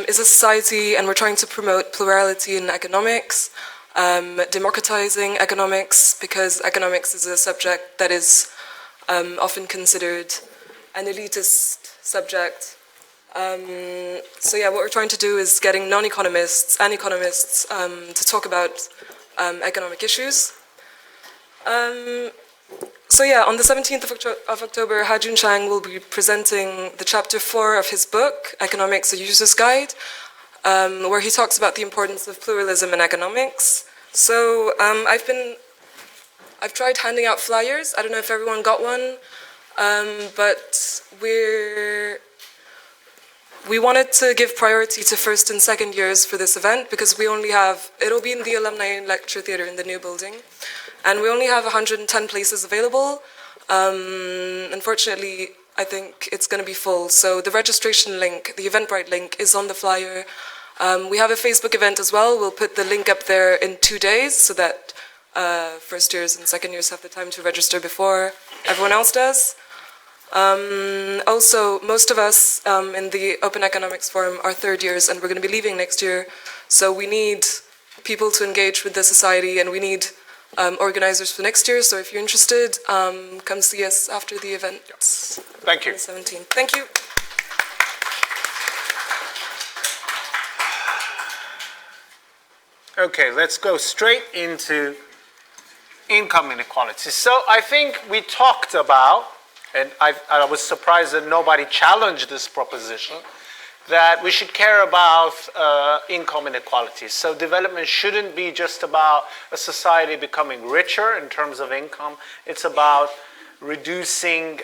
is a society, and we're trying to promote plurality in economics, democratizing economics, because economics is a subject that is often considered an elitist subject. So yeah, what we're trying to do is getting non-economists and economists to talk about economic issues. So yeah, on the 17th of October, Hajun Chang will be presenting the chapter 4 of his book, Economics, a User's Guide, where he talks about the importance of pluralism in economics. So I've tried handing out flyers. I don't know if everyone got one, but we wanted to give priority to first and second years for this event because it'll be in the Alumni Lecture Theatre in the new building, and we only have 110 places available. Unfortunately, I think it's going to be full. So the registration link, the Eventbrite link, is on the flyer. We have a Facebook event as well. We'll put the link up there in 2 days so that first years and second years have the time to register before everyone else does. Also, most of us in the Open Economics Forum are third years, and we're going to be leaving next year. So we need people to engage with the society, and we need organizers for next year. So if you're interested, come see us after the event. Thank you. On the 17th. Thank you. Okay, let's go straight into income inequality. So I think we talked about, and I was surprised that nobody challenged this proposition, that we should care about income inequality. So development shouldn't be just about a society becoming richer in terms of income. It's about reducing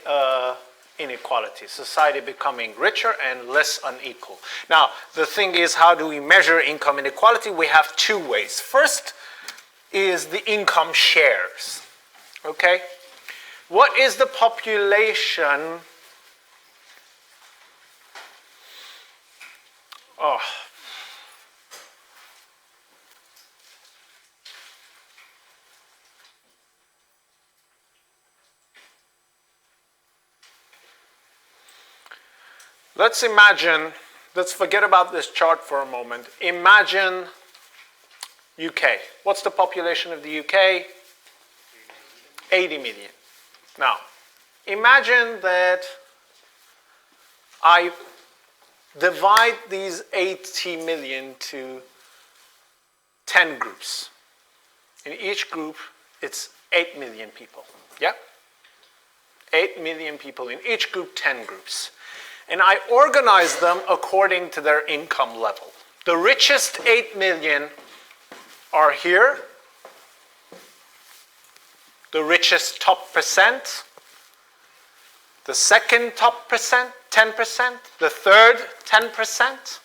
inequality, society becoming richer and less unequal. Now, the thing is, how do we measure income inequality? We have two ways. First is the income shares, okay? What is the population? Oh. Let's imagine, let's forget about this chart for a moment. Imagine UK. What's the population of the UK? 80 million. Now, imagine that I divide these 80 million to 10 groups. In each group, it's 8 million people. Yeah? 8 million people. In each group, 10 groups. And I organize them according to their income level. The richest 8 million are here. The richest top percent. The second top percent, 10%. The third, 10%.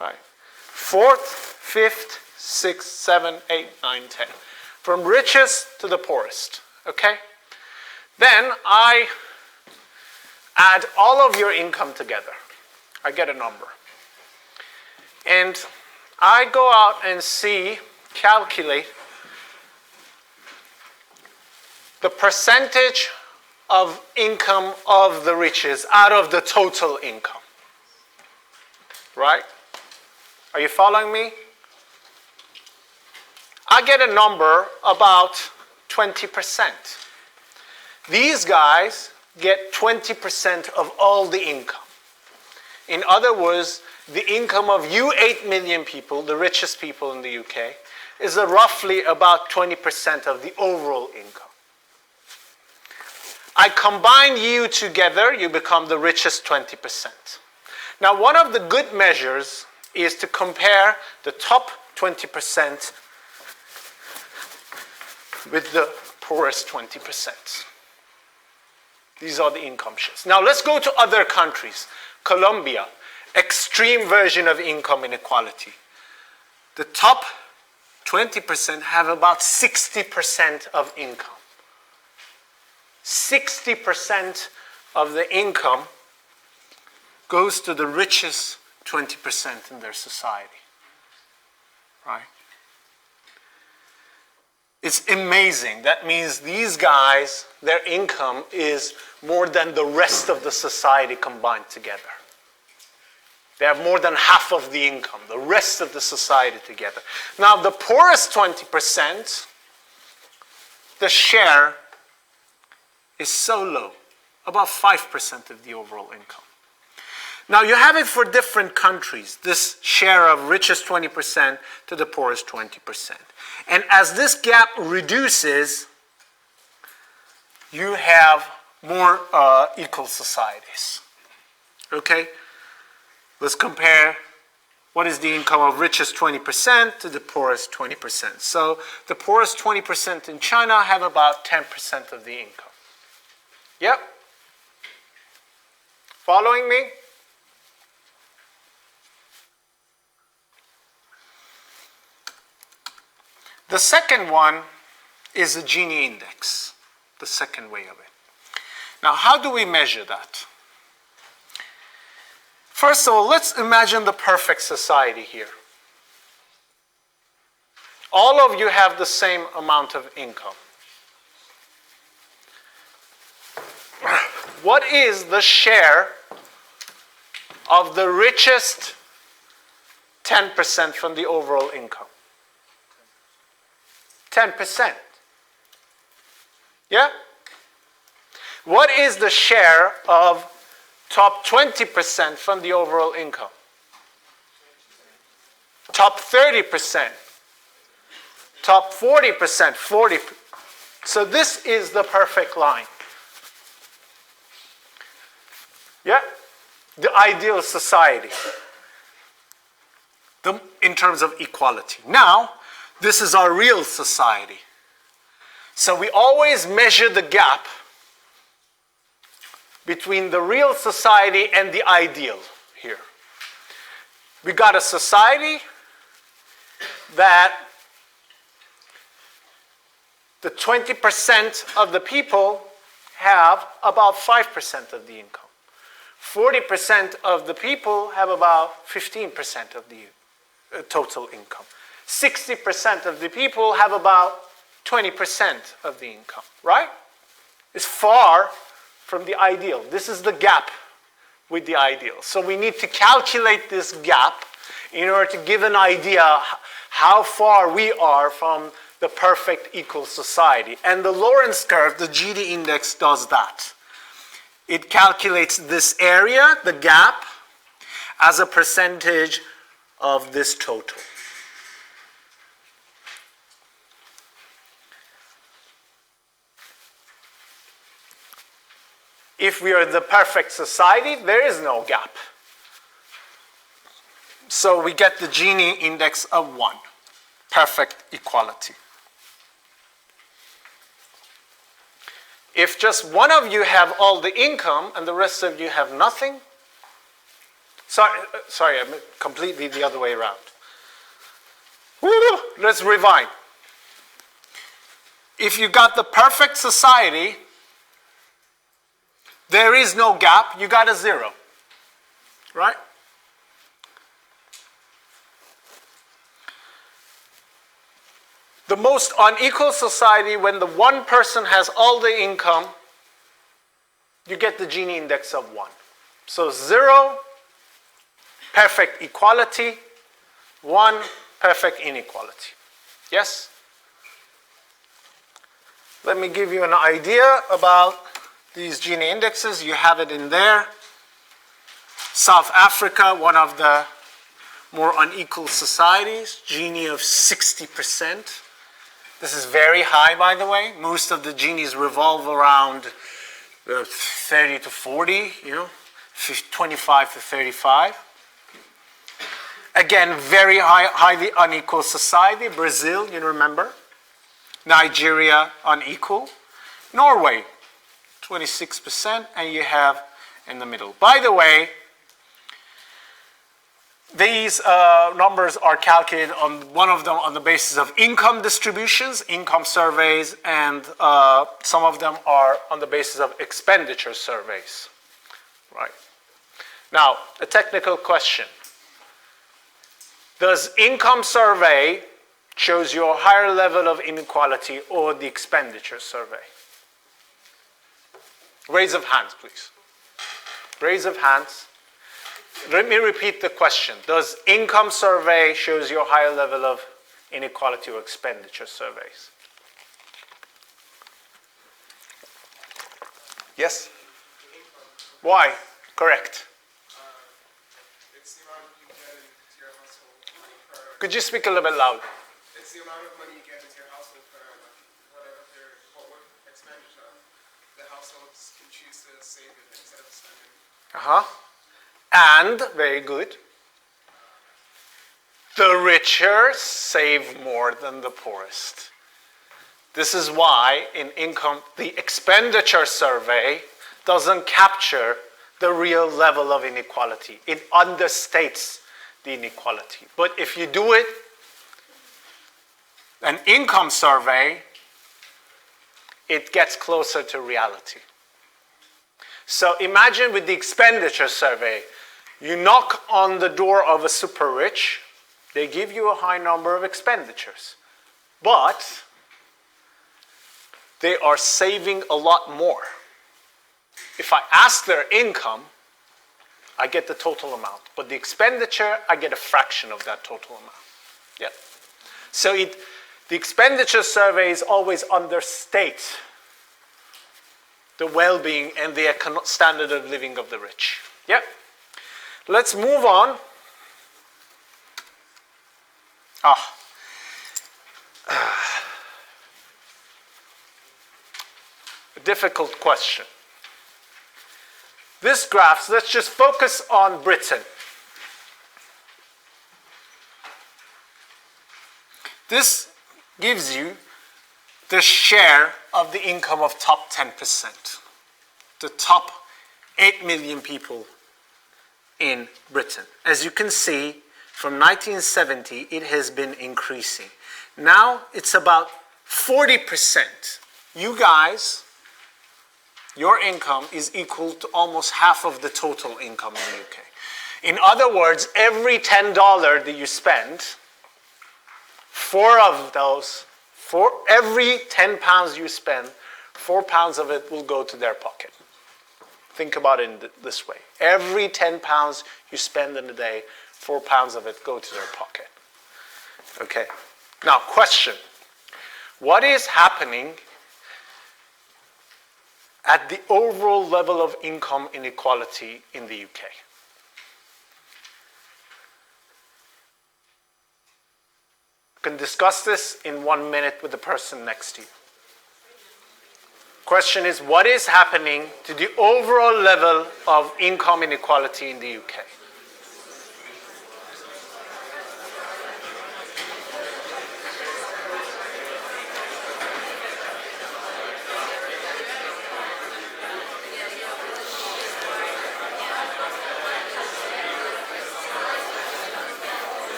Right. Fourth, fifth, sixth, 7, 8, 9, 10. From richest to the poorest. Okay? Then I add all of your income together. I get a number. And I go out and calculate the percentage of income of the richest out of the total income. Right? Are you following me? I get a number about 20%. These guys get 20% of all the income. In other words, the income of you 8 million people, the richest people in the UK, is roughly about 20% of the overall income. I combine you together, you become the richest 20%. Now, one of the good measures is to compare the top 20% with the poorest 20%. These are the income shares. Now let's go to other countries. Colombia, extreme version of income inequality. The top 20% have about 60% of income. 60% of the income goes to the richest 20% in their society. Right? It's amazing. That means these guys, their income is more than the rest of the society combined together. They have more than half of the income, the rest of the society together. Now, the poorest 20%, the share is so low, about 5% of the overall income. Now, you have it for different countries, this share of richest 20% to the poorest 20%. And as this gap reduces, you have more equal societies. Okay? Let's compare what is the income of richest 20% to the poorest 20%. So the poorest 20% in China have about 10% of the income. Yep? Following me? The second one is the Gini index, the second way of it. Now, how do we measure that? First of all, let's imagine the perfect society here. All of you have the same amount of income. What is the share of the richest 10% from the overall income? 10%. Yeah? What is the share of top 20% from the overall income? Top 30%. Top 40%, 40%. So this is the perfect line. Yeah? The ideal society. In terms of equality. Now, this is our real society. So we always measure the gap between the real society and the ideal here. We got a society that the 20% of the people have about 5% of the income. 40% of the people have about 15% of the total income. 60% of the people have about 20% of the income, right? It's far from the ideal. This is the gap with the ideal. So we need to calculate this gap in order to give an idea how far we are from the perfect equal society. And the Lorentz curve, the Gini index, does that. It calculates this area, the gap, as a percentage of this total. If we are the perfect society, there is no gap. So we get the Gini index of 1, perfect equality. If just one of you have all the income and the rest of you have nothing, sorry, I'm completely the other way around. Woo, let's rewind. If you got the perfect society, there is no gap, you got a 0, right? The most unequal society, when the one person has all the income, you get the Gini index of 1. So 0, perfect equality, 1, perfect inequality. Yes? Let me give you an idea about these Gini indexes. You have it in there. South Africa, one of the more unequal societies, Gini of 60%. This is very high, by the way. Most of the Ginis revolve around 30 to 40, 25 to 35. Again, very highly unequal society. Brazil, you remember. Nigeria, unequal. Norway, 26%, and you have in the middle. By the way, These numbers are calculated on one of them on the basis of income distributions, income surveys, and some of them are on the basis of expenditure surveys. Right. Now, a technical question. Does income survey shows you a higher level of inequality or the expenditure survey? Raise of hands, please. Raise of hands. Let me repeat the question. Does income survey shows you a higher level of inequality or expenditure surveys? Yes? Why? Correct. It's the amount you get into your household per... Could you speak a little bit louder? It's the amount of money you get into your household per whatever their expenditure. The households can choose to save it instead of spending. And, very good, the richer save more than the poorest. This is why in income, the expenditure survey doesn't capture the real level of inequality. It understates the inequality. But if you do it, an income survey, it gets closer to reality. So imagine with the expenditure survey, you knock on the door of a super rich, they give you a high number of expenditures. But they are saving a lot more. If I ask their income, I get the total amount. But the expenditure, I get a fraction of that total amount. Yeah. So the expenditure surveys always understate the well-being and the standard of living of the rich. Yeah. Let's move on. A difficult question. This graph, so let's just focus on Britain. This gives you the share of the income of top 10%. The top 8 million people in Britain. As you can see, from 1970, it has been increasing. Now it's about 40%. You guys, your income is equal to almost half of the total income in the UK. In other words, every $10 that you spend, for every 10 pounds you spend, 4 pounds of it will go to their pocket. Think about it in this way. Every 10 pounds you spend in a day, 4 pounds of it go to their pocket. Okay. Now, question. What is happening at the overall level of income inequality in the UK? You can discuss this in 1 minute with the person next to you. Question is, what is happening to the overall level of income inequality in the UK?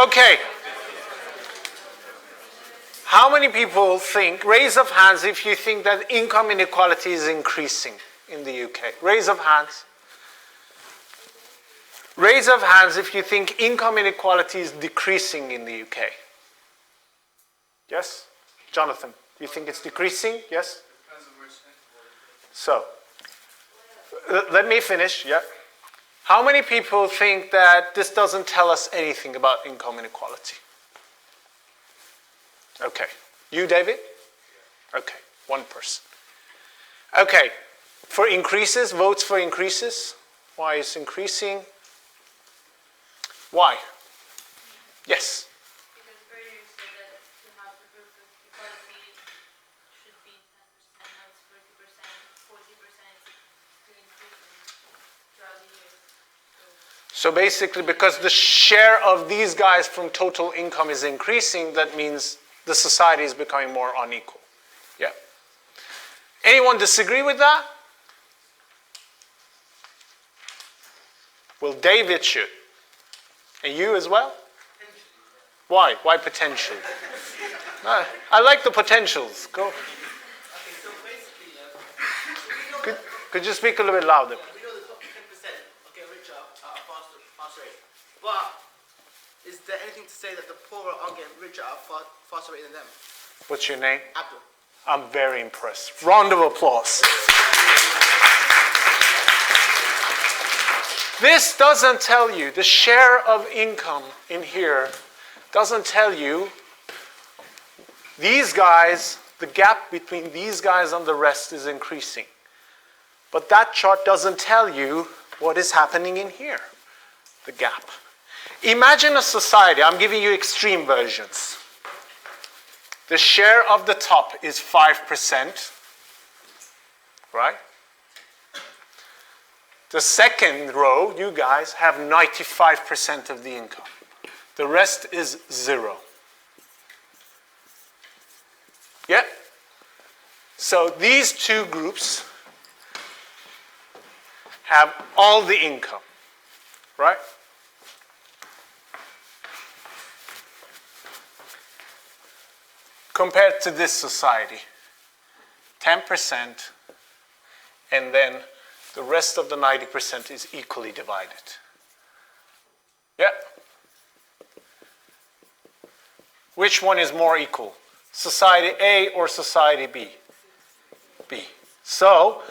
Okay. How many people think, raise of hands if you think that income inequality is increasing in the UK? Raise of hands. Raise of hands if you think income inequality is decreasing in the UK. Yes? Jonathan, do you think it's decreasing? Yes? So, let me finish, yeah. How many people think that this doesn't tell us anything about income inequality? Okay. You, David? Okay, one person. Okay, for increases, votes for increases. Why is increasing? Why? Yes? Because earlier you said that to have the group of equality should be 10%, now it's 40% to increase throughout the years. So basically, because the share of these guys from total income is increasing, that means the society is becoming more unequal. Yeah. Anyone disagree with that? Well, David should. And you as well? Why? Why potential? I like the potentials. Go. Okay, so basically, Could you speak a little bit louder? we know the top 10% get richer at a faster rate. But is there anything to say that the poorer are getting richer at a faster rate than them? What's your name? Abdul. I'm very impressed. Round of applause. This doesn't tell you, the share of income in here doesn't tell you these guys, the gap between these guys and the rest is increasing. But that chart doesn't tell you what is happening in here, the gap. Imagine a society, I'm giving you extreme versions. The share of the top is 5%, right? The second row, you guys, have 95% of the income. The rest is 0. Yeah? So these two groups have all the income, right? Compared to this society, 10%, and then the rest of the 90% is equally divided. Yeah? Which one is more equal? Society A or society B? B. So,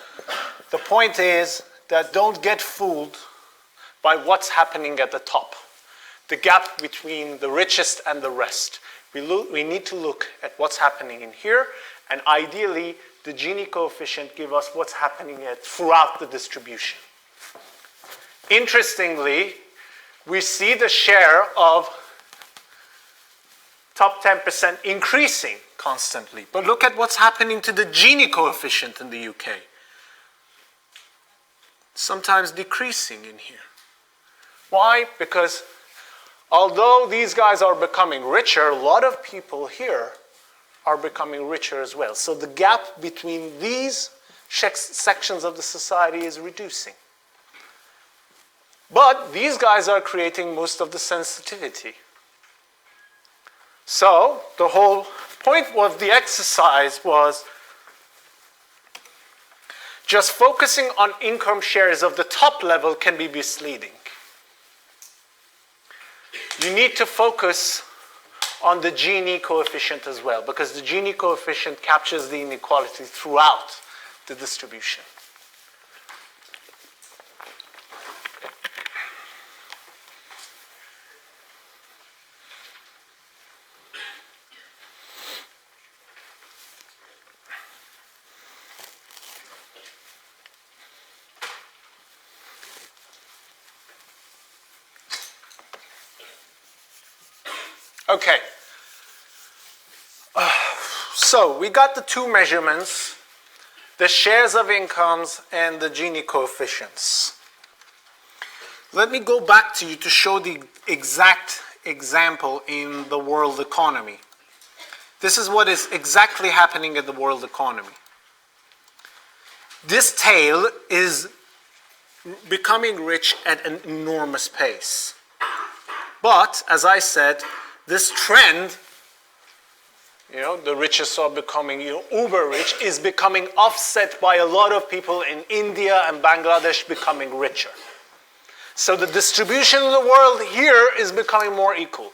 the point is that don't get fooled by what's happening at the top. The gap between the richest and the rest. We need to look at what's happening in here, and ideally, the Gini coefficient gives us what's happening throughout the distribution. Interestingly, we see the share of top 10% increasing constantly. But look at what's happening to the Gini coefficient in the UK. Sometimes decreasing in here. Why? Because although these guys are becoming richer, a lot of people here are becoming richer as well. So the gap between these sections of the society is reducing. But these guys are creating most of the sensitivity. So the whole point of the exercise was just focusing on income shares of the top level can be misleading. You need to focus on the Gini coefficient as well, because the Gini coefficient captures the inequality throughout the distribution. Okay. So we got the two measurements, the shares of incomes and the Gini coefficients. Let me go back to you to show the exact example in the world economy. This is what is exactly happening in the world economy. This tail is becoming rich at an enormous pace. But, as I said, this trend, the richest are becoming uber rich, is becoming offset by a lot of people in India and Bangladesh becoming richer. So the distribution in the world here is becoming more equal.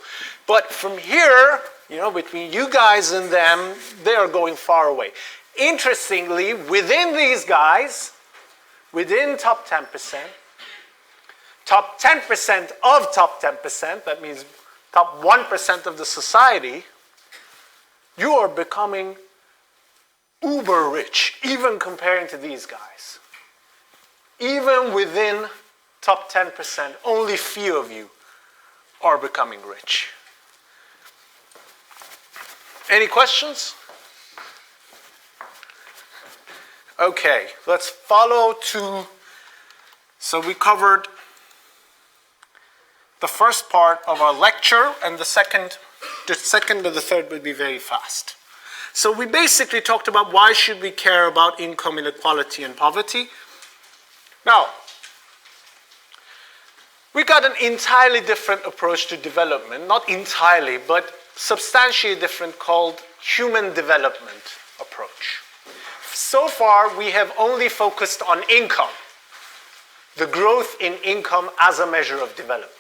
But from here, between you guys and them, they are going far away. Interestingly, within these guys, within top 10%, top 10% of top 10%, that means top 1% of the society, you are becoming uber rich, even comparing to these guys. Even within top 10%, only few of you are becoming rich. Any questions? Okay, let's follow to, so we covered the first part of our lecture, and the second or the third will be very fast. So we basically talked about why should we care about income inequality and poverty. Now, we got an entirely different approach to development, not entirely, but substantially different, called human development approach. So far, we have only focused on income, the growth in income as a measure of development.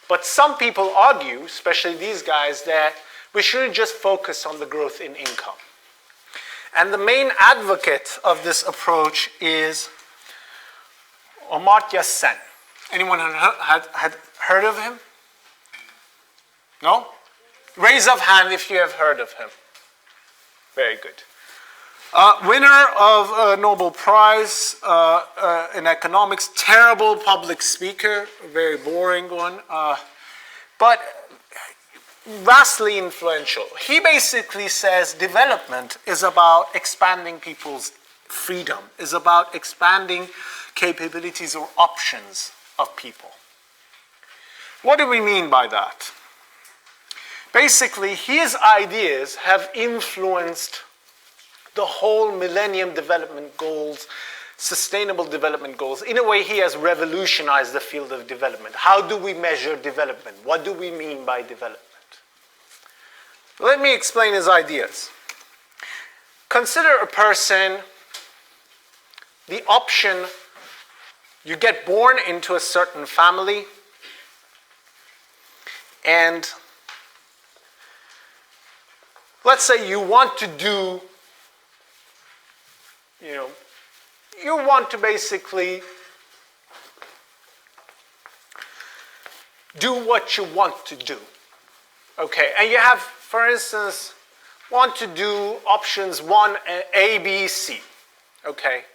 But some people argue, especially these guys, that we shouldn't just focus on the growth in income. And the main advocate of this approach is Amartya Sen. Anyone had heard of him? No? Raise of hand if you have heard of him. Very good. Winner of a Nobel Prize in economics, terrible public speaker, very boring one, but vastly influential. He basically says development is about expanding people's freedom, is about expanding capabilities or options of people. What do we mean by that? Basically, his ideas have influenced the whole Millennium Development Goals, Sustainable Development Goals. In a way, he has revolutionized the field of development. How do we measure development? What do we mean by development? Let me explain his ideas. Consider a person, the option, you get born into a certain family, and let's say you want to do, you want to basically do what you want to do. Okay, and you have, for instance, want to do options 1, A, B, C. Okay.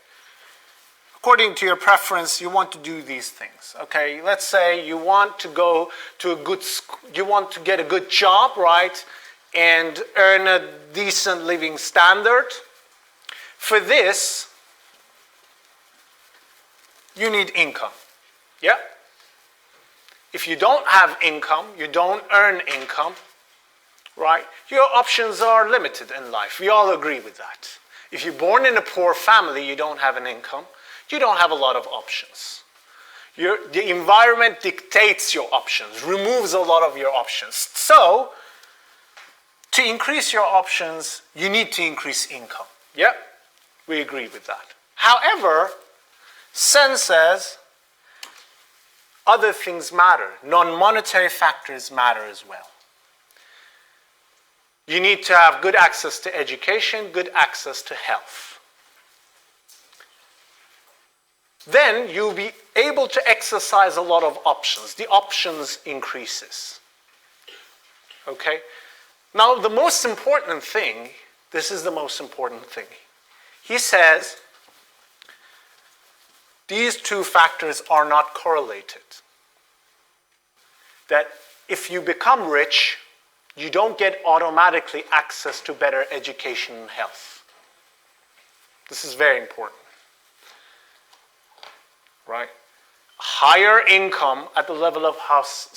According to your preference, you want to do these things. Okay, let's say you want to go to a good school, you want to get a good job, right, and earn a decent living standard. For this, you need income. Yeah? If you don't have income, you don't earn income, right, your options are limited in life. We all agree with that. If you're born in a poor family, you don't have an income, you don't have a lot of options. The environment dictates your options, removes a lot of your options. So, to increase your options, you need to increase income. Yeah? We agree with that. However, Sen says other things matter. Non-monetary factors matter as well. You need to have good access to education, good access to health. Then you'll be able to exercise a lot of options. The options increases. Okay? Now, the most important thing, this is the most important thing. He says these two factors are not correlated. That if you become rich, you don't get automatically access to better education and health. This is very important. Right? Higher income at the level of household,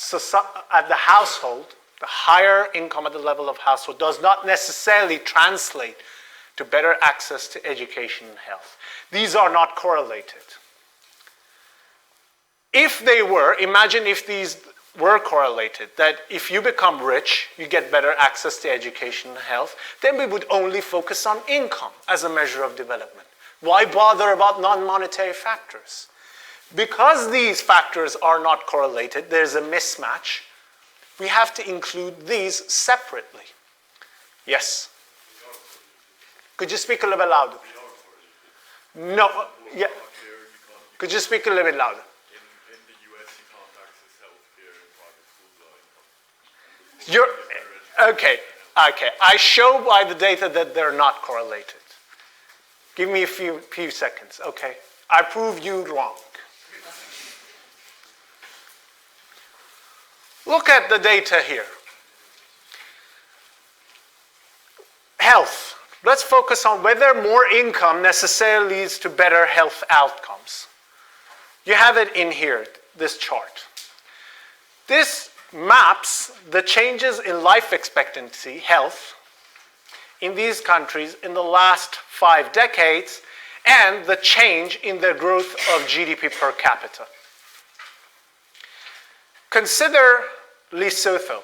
the higher income at the level of household does not necessarily translate to better access to education and health. These are not correlated. If they were, imagine if these were correlated, that if you become rich, you get better access to education and health, then we would only focus on income as a measure of development. Why bother about non-monetary factors? Because these factors are not correlated, there's a mismatch, we have to include these separately. Yes? Could you speak a little bit louder? No, yeah. Could you speak a little bit louder? In the US, you can't access healthcare in private schools or income. Okay. I show by the data that they're not correlated. Give me a few seconds, okay? I prove you wrong. Look at the data here. Health. Let's focus on whether more income necessarily leads to better health outcomes. You have it in here, this chart. This maps the changes in life expectancy, health, in these countries in the last 5 decades and the change in the growth of GDP per capita. Consider Lesotho.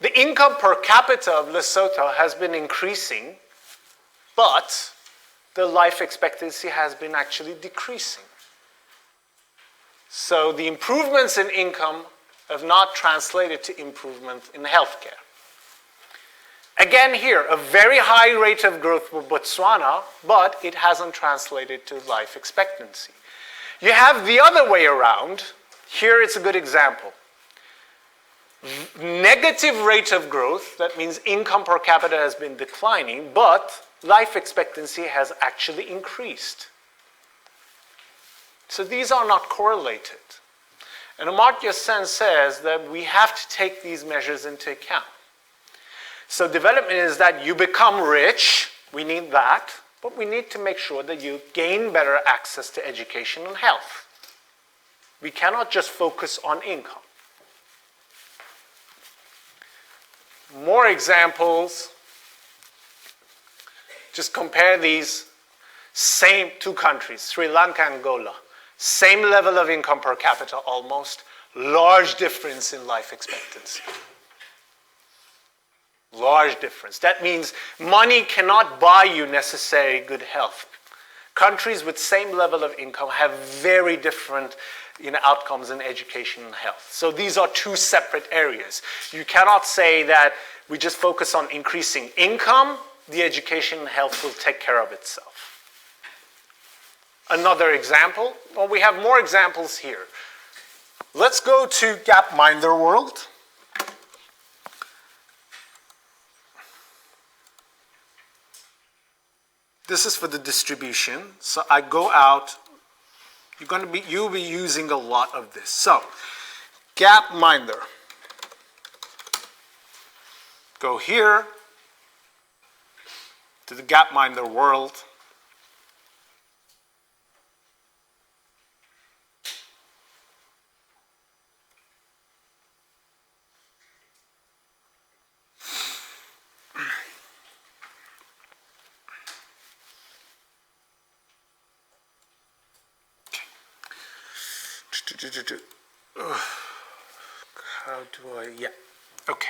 The income per capita of Lesotho has been increasing, but the life expectancy has been actually decreasing. So the improvements in income have not translated to improvement in healthcare. Again here, a very high rate of growth for Botswana, but it hasn't translated to life expectancy. You have the other way around. Here it's a good example. Negative rate of growth, that means income per capita has been declining, but life expectancy has actually increased. So these are not correlated. And Amartya Sen says that we have to take these measures into account. So development is that you become rich, we need that, but we need to make sure that you gain better access to education and health. We cannot just focus on income. More examples. Just compare these same 2 countries, Sri Lanka and Angola. Same level of income per capita almost, large difference in life expectancy. Large difference. That means money cannot buy you necessary good health. Countries with same level of income have very different outcomes in education and health. So these are 2 separate areas. You cannot say that we just focus on increasing income, the education and health will take care of itself. Another example, well, we have more examples here. Let's go to Gapminder World. This is for the distribution. So I go out. You'll be using a lot of this. So, Gapminder. Go here to the Gapminder World. How do I, yeah, okay.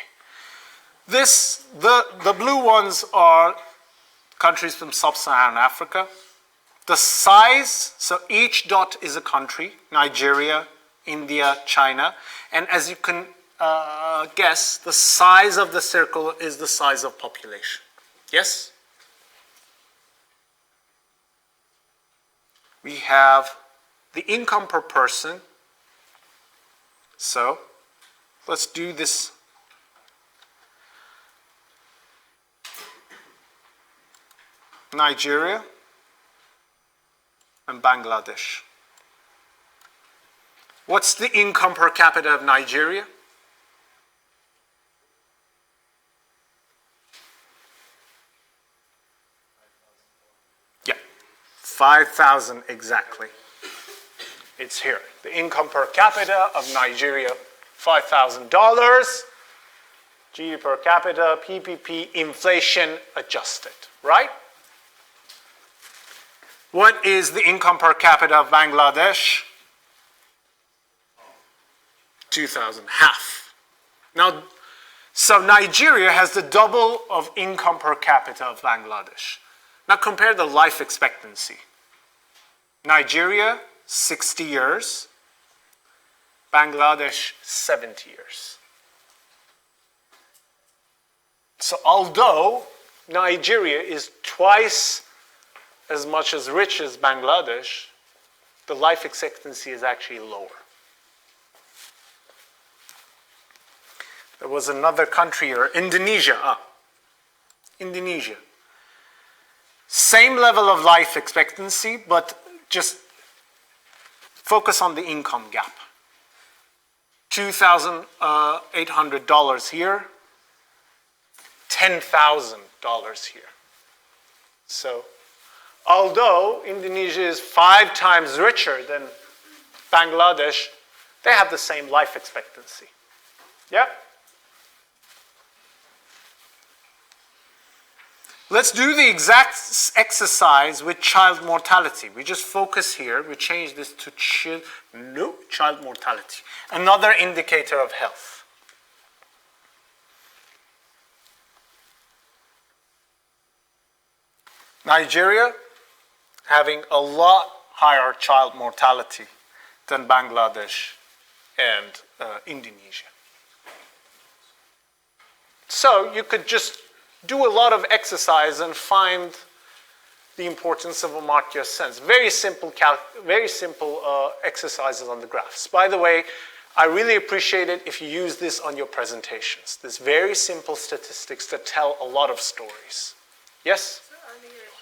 The blue ones are countries from sub-Saharan Africa. The size, so each dot is a country, Nigeria, India, China, and as you can guess, the size of the circle is the size of population. Yes? We have the income per person. So, let's do this. Nigeria and Bangladesh. What's the income per capita of Nigeria? Yeah, 5,000 exactly. It's here. The income per capita of Nigeria, $5,000. GDP per capita, PPP, inflation adjusted, right? What is the income per capita of Bangladesh? 2,000, half. Now, so Nigeria has the double of income per capita of Bangladesh. Now compare the life expectancy. Nigeria, 60 years. Bangladesh, 70 years. So although Nigeria is twice as much as rich as Bangladesh, the life expectancy is actually lower. There was another country here, Indonesia. Indonesia. Same level of life expectancy, but just focus on the income gap. $2,800 here, $10,000 here. So, although Indonesia is 5 times richer than Bangladesh, they have the same life expectancy. Yeah? Let's do the exact exercise with child mortality. We just focus here. We change this to child mortality. Another indicator of health. Nigeria having a lot higher child mortality than Bangladesh and Indonesia. So you could just do a lot of exercise and find the importance of Amartya Sen's. Very simple exercises on the graphs. By the way, I really appreciate it if you use this on your presentations. There's very simple statistics that tell a lot of stories. Yes? So earlier you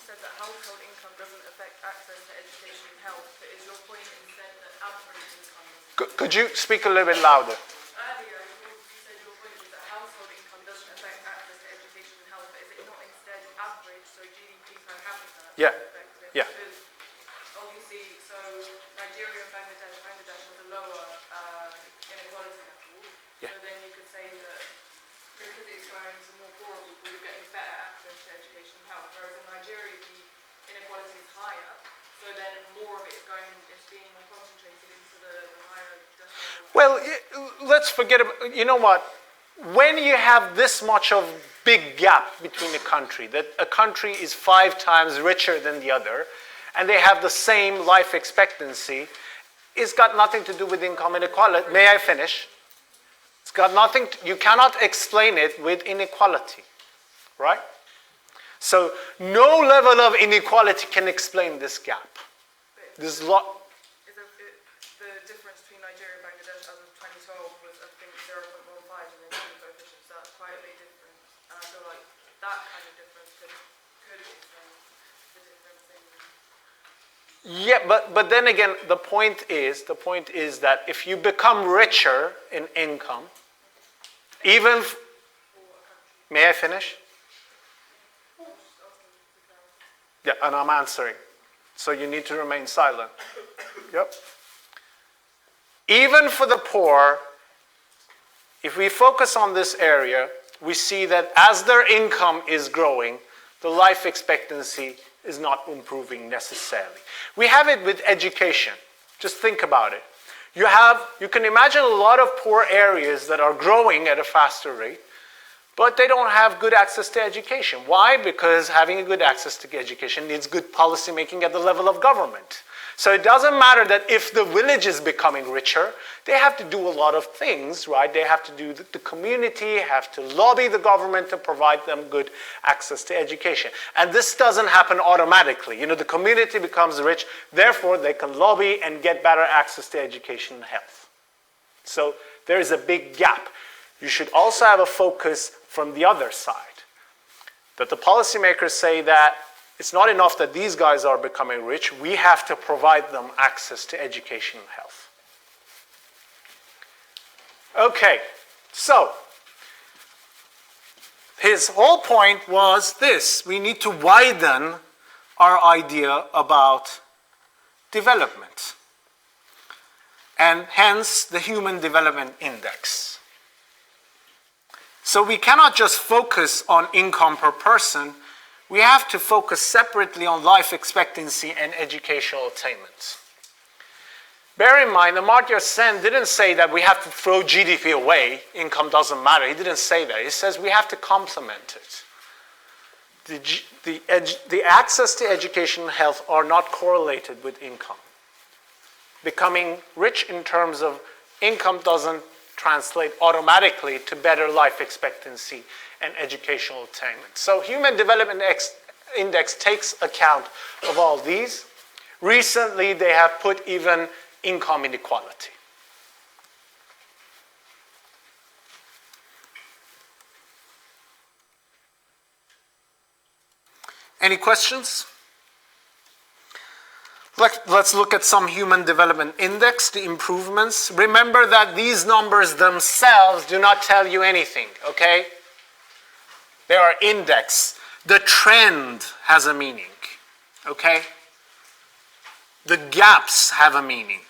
said that household income doesn't affect access to education and health, but is your point instead that average income doesn't? Could you speak a little bit louder? Earlier you said your point is that household income doesn't affect access to education and health, but is it not instead average, so GDP per capita? Yeah. Yeah. Because obviously, so Nigeria and Bangladesh has a lower inequality level. Yeah. So then you could say that because it's going to more poorer people, you're getting better access to education and health. Whereas in Nigeria, the inequality is higher. So then more of it is being more concentrated into the higher decimal. Well, let's forget about, you know what? When you have this much of big gap between a country, that a country is 5 times richer than the other, and they have the same life expectancy, it's got nothing to do with income inequality. May I finish? It's got nothing, you cannot explain it with inequality, right? So no level of inequality can explain this gap. There's a lot. The difference between Nigeria and Bangladesh as of 2012 was, I think, 0.15 in the Gini coefficient, so that's quite a big difference. And I feel like that kind of difference could explain the difference in. Yeah, but then again, the point is that if you become richer in income, even, may I finish? Yeah, and I'm answering. So you need to remain silent. Yep. Even for the poor, if we focus on this area, we see that as their income is growing, the life expectancy is not improving necessarily. We have it with education. Just think about it. You can imagine a lot of poor areas that are growing at a faster rate, but they don't have good access to education. Why? Because having a good access to education needs good policy making at the level of government. So it doesn't matter that if the village is becoming richer, they have to do a lot of things, right? They have to do, the community have to lobby the government to provide them good access to education. And this doesn't happen automatically. You know, the community becomes rich, therefore they can lobby and get better access to education and health. So there is a big gap. You should also have a focus from the other side, that the policymakers say that it's not enough that these guys are becoming rich, we have to provide them access to education and health. Okay, so his whole point was this: we need to widen our idea about development, and hence the Human Development Index. So we cannot just focus on income per person, we have to focus separately on life expectancy and educational attainment. Bear in mind, Amartya Sen didn't say that we have to throw GDP away, income doesn't matter. He didn't say that. He says we have to complement it. The access to education and health are not correlated with income. Becoming rich in terms of income doesn't translate automatically to better life expectancy and educational attainment. So Human Development Index takes account of all these. Recently, they have put even income inequality. Any questions? Let's look at some Human Development Index, the improvements. Remember that these numbers themselves do not tell you anything, okay? They are index. The trend has a meaning, okay? The gaps have a meaning.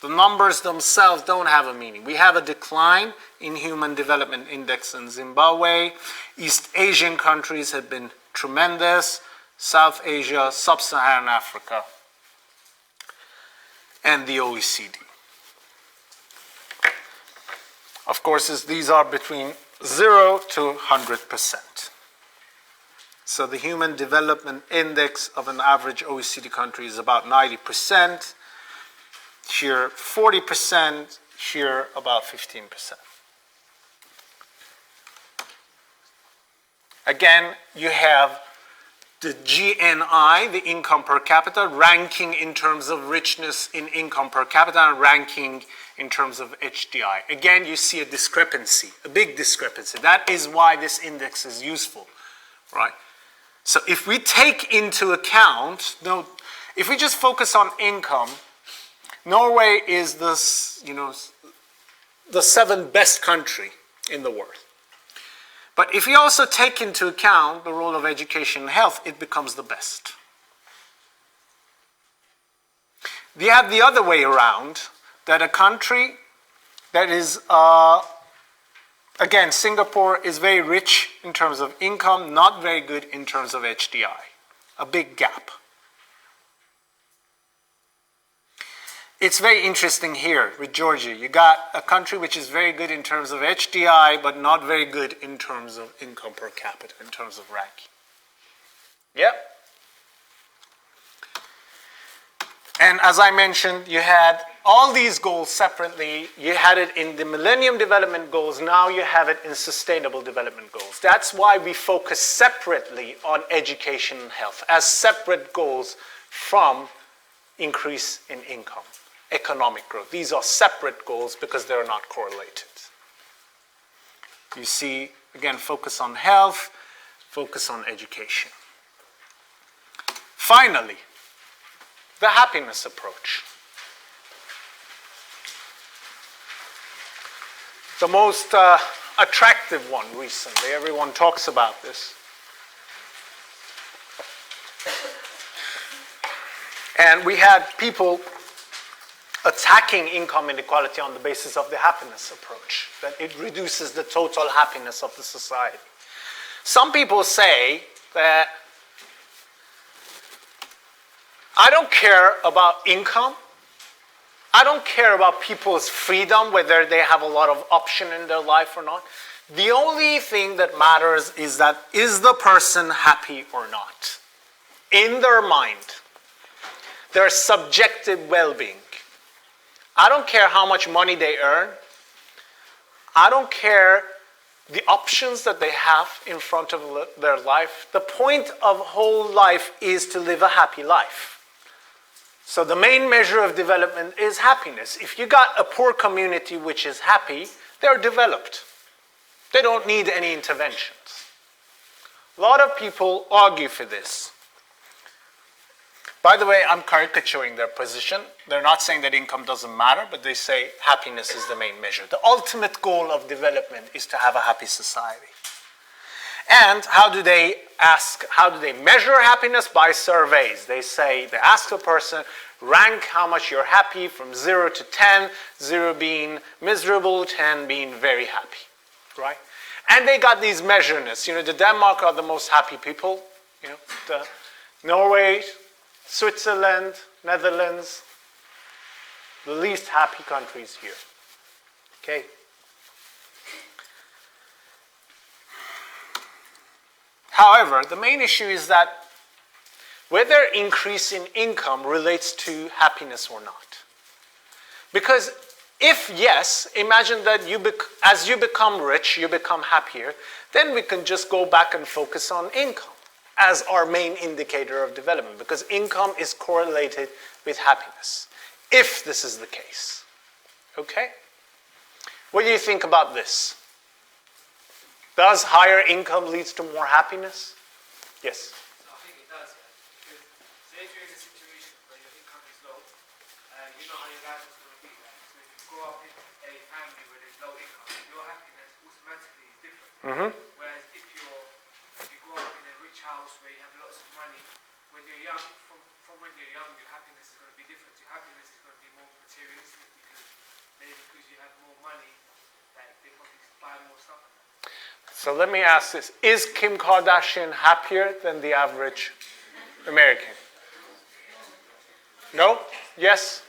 The numbers themselves don't have a meaning. We have a decline in Human Development Index in Zimbabwe. East Asian countries have been tremendous. South Asia, Sub-Saharan Africa, and the OECD. Of course, these are between 0 to 100%. So the Human Development Index of an average OECD country is about 90%. Here, 40%. Here, about 15%. Again, you have the GNI, the income per capita, ranking in terms of richness in income per capita and ranking in terms of HDI. Again, you see a discrepancy, a big discrepancy. That is why this index is useful, right? So if we take into account, if we just focus on income, Norway is the 7th best country in the world. But if you also take into account the role of education and health, it becomes the best. You have the other way around, that a country that is, again, Singapore is very rich in terms of income, not very good in terms of HDI. A big gap. It's very interesting here with Georgia. You got a country which is very good in terms of HDI, but not very good in terms of income per capita, in terms of ranking. Yep. And as I mentioned, you had all these goals separately. You had it in the Millennium Development Goals. Now you have it in Sustainable Development Goals. That's why we focus separately on education and health as separate goals from increase in income. Economic growth. These are separate goals because they're not correlated. You see, again, focus on health, focus on education. Finally, the happiness approach. The most attractive one recently. Everyone talks about this. And we had people attacking income inequality on the basis of the happiness approach, that it reduces the total happiness of the society. Some people say that I don't care about income. I don't care about people's freedom, whether they have a lot of option in their life or not. The only thing that matters is that, is the person happy or not? In their mind, their subjective well-being. I don't care how much money they earn. I don't care the options that they have in front of their life. The point of whole life is to live a happy life. So the main measure of development is happiness. If you got a poor community which is happy, they're developed. They don't need any interventions. A lot of people argue for this. By the way, I'm caricaturing their position. They're not saying that income doesn't matter, but they say happiness is the main measure. The ultimate goal of development is to have a happy society. And how do they measure happiness? By surveys. They ask a person, rank how much you're happy from 0 to 10, 0 being miserable, 10 being very happy, right? And they got these measurements. The Denmark are the most happy people. Norway, Switzerland, Netherlands, The least happy country is here. Okay? However, the main issue is that whether increase in income relates to happiness or not. Because if yes, imagine that as you become rich, you become happier, then we can just go back and focus on income as our main indicator of development, because income is correlated with happiness, if this is the case. Okay? What do you think about this? Does higher income leads to more happiness? Yes. So I think it does, because say if you're in a situation where your income is low, and you know how your life is going to be like. So if you grow up in a family where there's low income, your happiness automatically is different. Whereas if you grow up in a rich house where you have lots of money, when you're young, from when you're young, your happiness is going to be different. Your happiness is going to be more materialistic because you have more money, like they probably buy more stuff. So let me ask this. Is Kim Kardashian happier than the average American? No? Yes?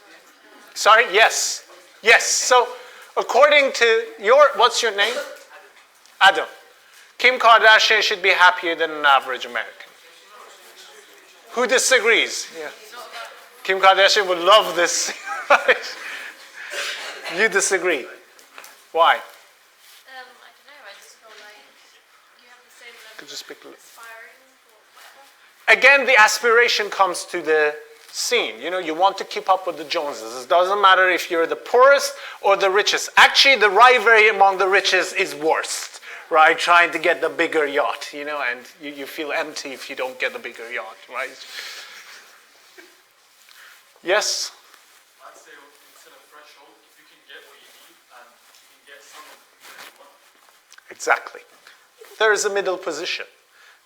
Sorry? Yes. Yes. So according to what's your name? Adam. Kim Kardashian should be happier than an average American. Who disagrees? Yeah. Kim Kardashian would love this. You disagree. Why? I don't know, I just feel like you have the same level Could you speak of aspiring or whatever. Again, the aspiration comes to the scene. You know, you want to keep up with the Joneses. It doesn't matter if you're the poorest or the richest. Actually, the rivalry among the richest is worst, right? Trying to get the bigger yacht, you know, and you feel empty if you don't get the bigger yacht, right? Yes? I'd say instead of threshold, if you can get what you need and you can get some of what you want. Exactly. There is a middle position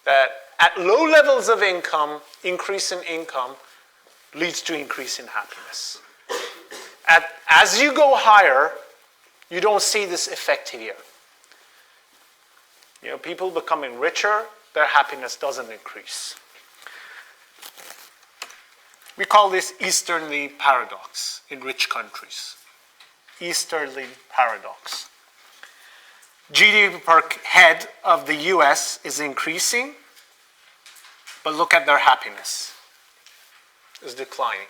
that at low levels of income, increase in income leads to increase in happiness. As you go higher, you don't see this effect here. You know, people becoming richer, their happiness doesn't increase. We call this Easterly paradox in rich countries. Easterly paradox. GDP per head of the US is increasing, but look at their happiness. It's declining.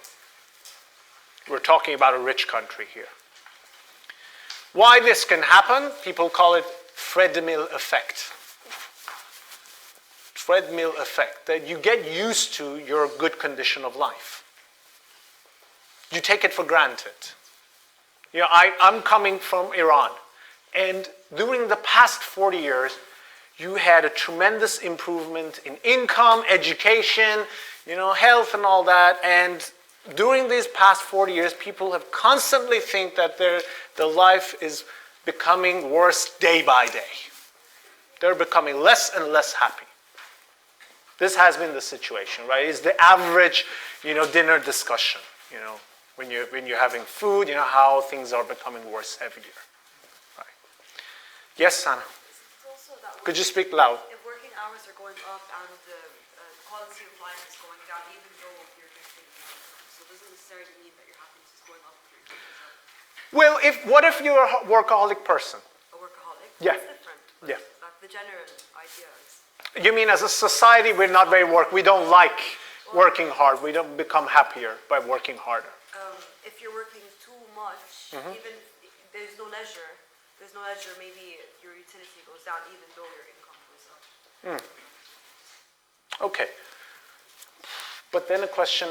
We're talking about a rich country here. Why this can happen? People call it treadmill effect. Treadmill effect, that you get used to your good condition of life. You take it for granted. You know, I'm coming from Iran, and during the past 40 years, you had a tremendous improvement in income, education, you know, health and all that, and during these past 40 years, people have constantly think that their life is becoming worse day by day. They're becoming less and less happy. This has been the situation, right? It's the average, you know, dinner discussion, you know, when you're having food, you know, how things are becoming worse every year. Right. Yes, Sana? It's also that Could you speak loud? if working hours are going up and the quality of life is going down, even though you're getting income, so it doesn't necessarily mean that your happiness is going up if your income is up. Well, what if you're a workaholic person? A workaholic? Yeah. That's different. But Yeah. like the general idea is. You mean as a society, we're not very we don't like working hard. We don't become happier by working harder. If you're working too much, even there's no leisure, maybe your utility goes down even though your income goes up. Okay. But then a question,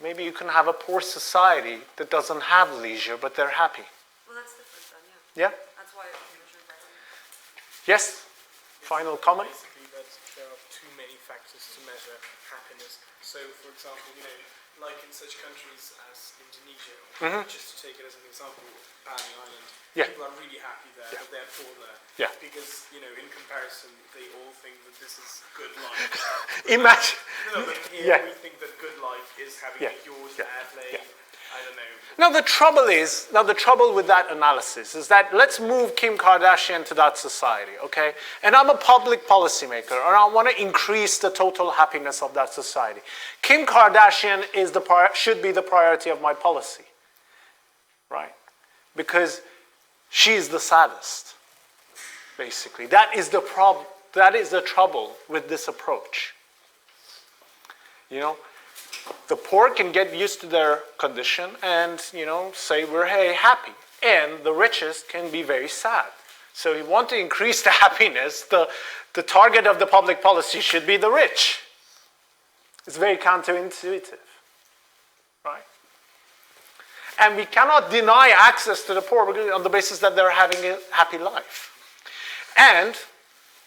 maybe you can have a poor society that doesn't have leisure, but they're happy. Well, that's different then, yeah. Yeah? That's why I'm measuring that. Yes? Final comment? Basically, that there are too many factors to measure happiness. So, for example, you know, like in such countries as Indonesia, just to take it as an example, Bali Island, Yeah. people are really happy there, but they're poor there. Yeah. Because, you know, in comparison, they all think that this is good life. Imagine. No, but here Yeah. we think that good life is having Yeah. a yacht, Yeah. airplane, Yeah. I don't know. Now the trouble with that analysis is that let's move Kim Kardashian to that society, okay? And I'm a public policymaker, and I want to increase the total happiness of that society. Kim Kardashian should be the priority of my policy, right? Because she's the saddest, basically. That is the problem. That is the trouble with this approach. You know, the poor can get used to their condition and, you know, say we're happy. And the richest can be very sad. So if you want to increase the happiness, the target of the public policy should be the rich. It's very counterintuitive, right? And we cannot deny access to the poor on the basis that they're having a happy life. And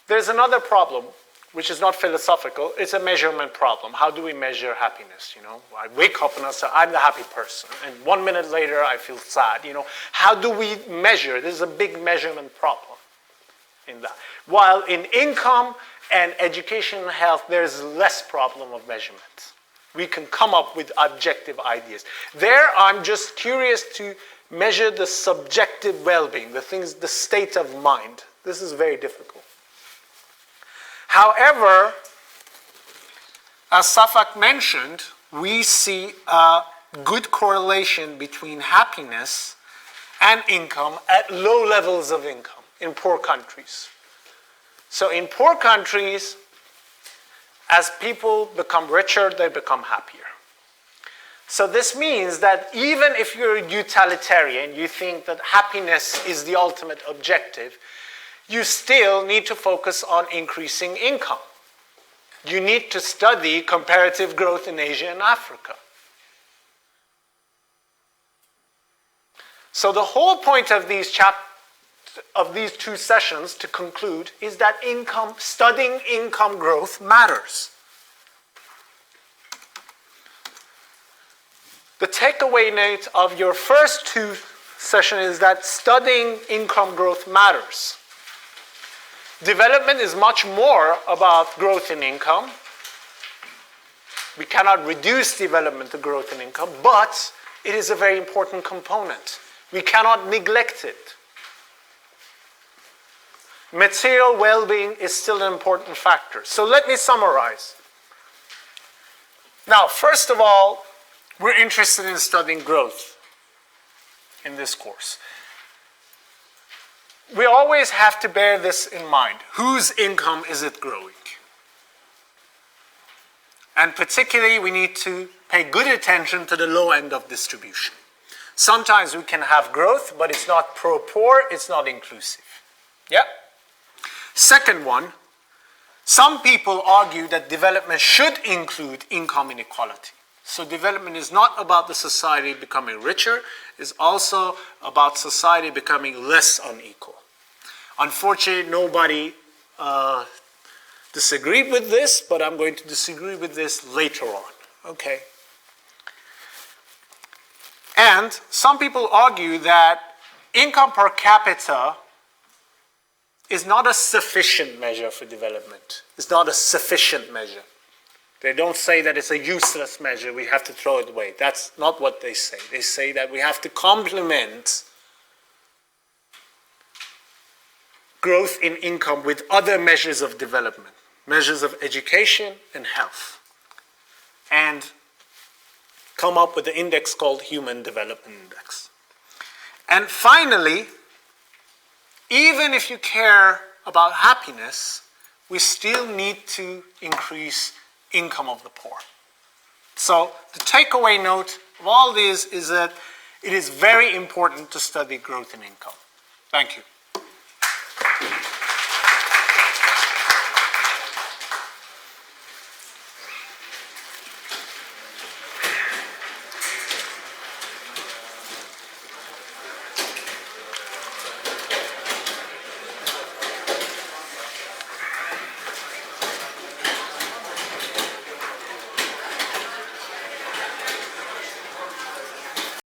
there's another problem, which is not philosophical. It's a measurement problem. How do we measure happiness? You know, I wake up and I say, I'm the happy person. And 1 minute later, I feel sad. You know, how do we measure? There's a big measurement problem in that. While in income and education and health, there's less problem of measurement. We can come up with objective ideas. There, I'm just curious to measure the subjective well-being, the state of mind. This is very difficult. However, as Safak mentioned, we see a good correlation between happiness and income at low levels of income in poor countries. So in poor countries, as people become richer, they become happier. So this means that even if you're a utilitarian, you think that happiness is the ultimate objective, you still need to focus on increasing income. You need to study comparative growth in Asia and Africa. So the whole point of these two sessions, to conclude, is that studying income growth matters. The takeaway note of your first two sessions is that studying income growth matters. Development is much more about growth in income. We cannot reduce development to growth in income, but it is a very important component. We cannot neglect it. Material well-being is still an important factor. So let me summarize. Now, first of all, we're interested in studying growth in this course. We always have to bear this in mind. Whose income is it growing? And particularly, we need to pay good attention to the low end of distribution. Sometimes we can have growth, but it's not pro-poor, it's not inclusive. Yeah? Second one, some people argue that development should include income inequality. So development is not about the society becoming richer, it's also about society becoming less unequal. Unfortunately, nobody disagreed with this, but I'm going to disagree with this later on, okay? And some people argue that income per capita is not a sufficient measure for development. It's not a sufficient measure. They don't say that it's a useless measure, we have to throw it away. That's not what they say. They say that we have to complement growth in income with other measures of development, measures of education and health, and come up with an index called Human Development Index. And finally, even if you care about happiness, we still need to increase income of the poor. So the takeaway note of all this is that it is very important to study growth in income. Thank you.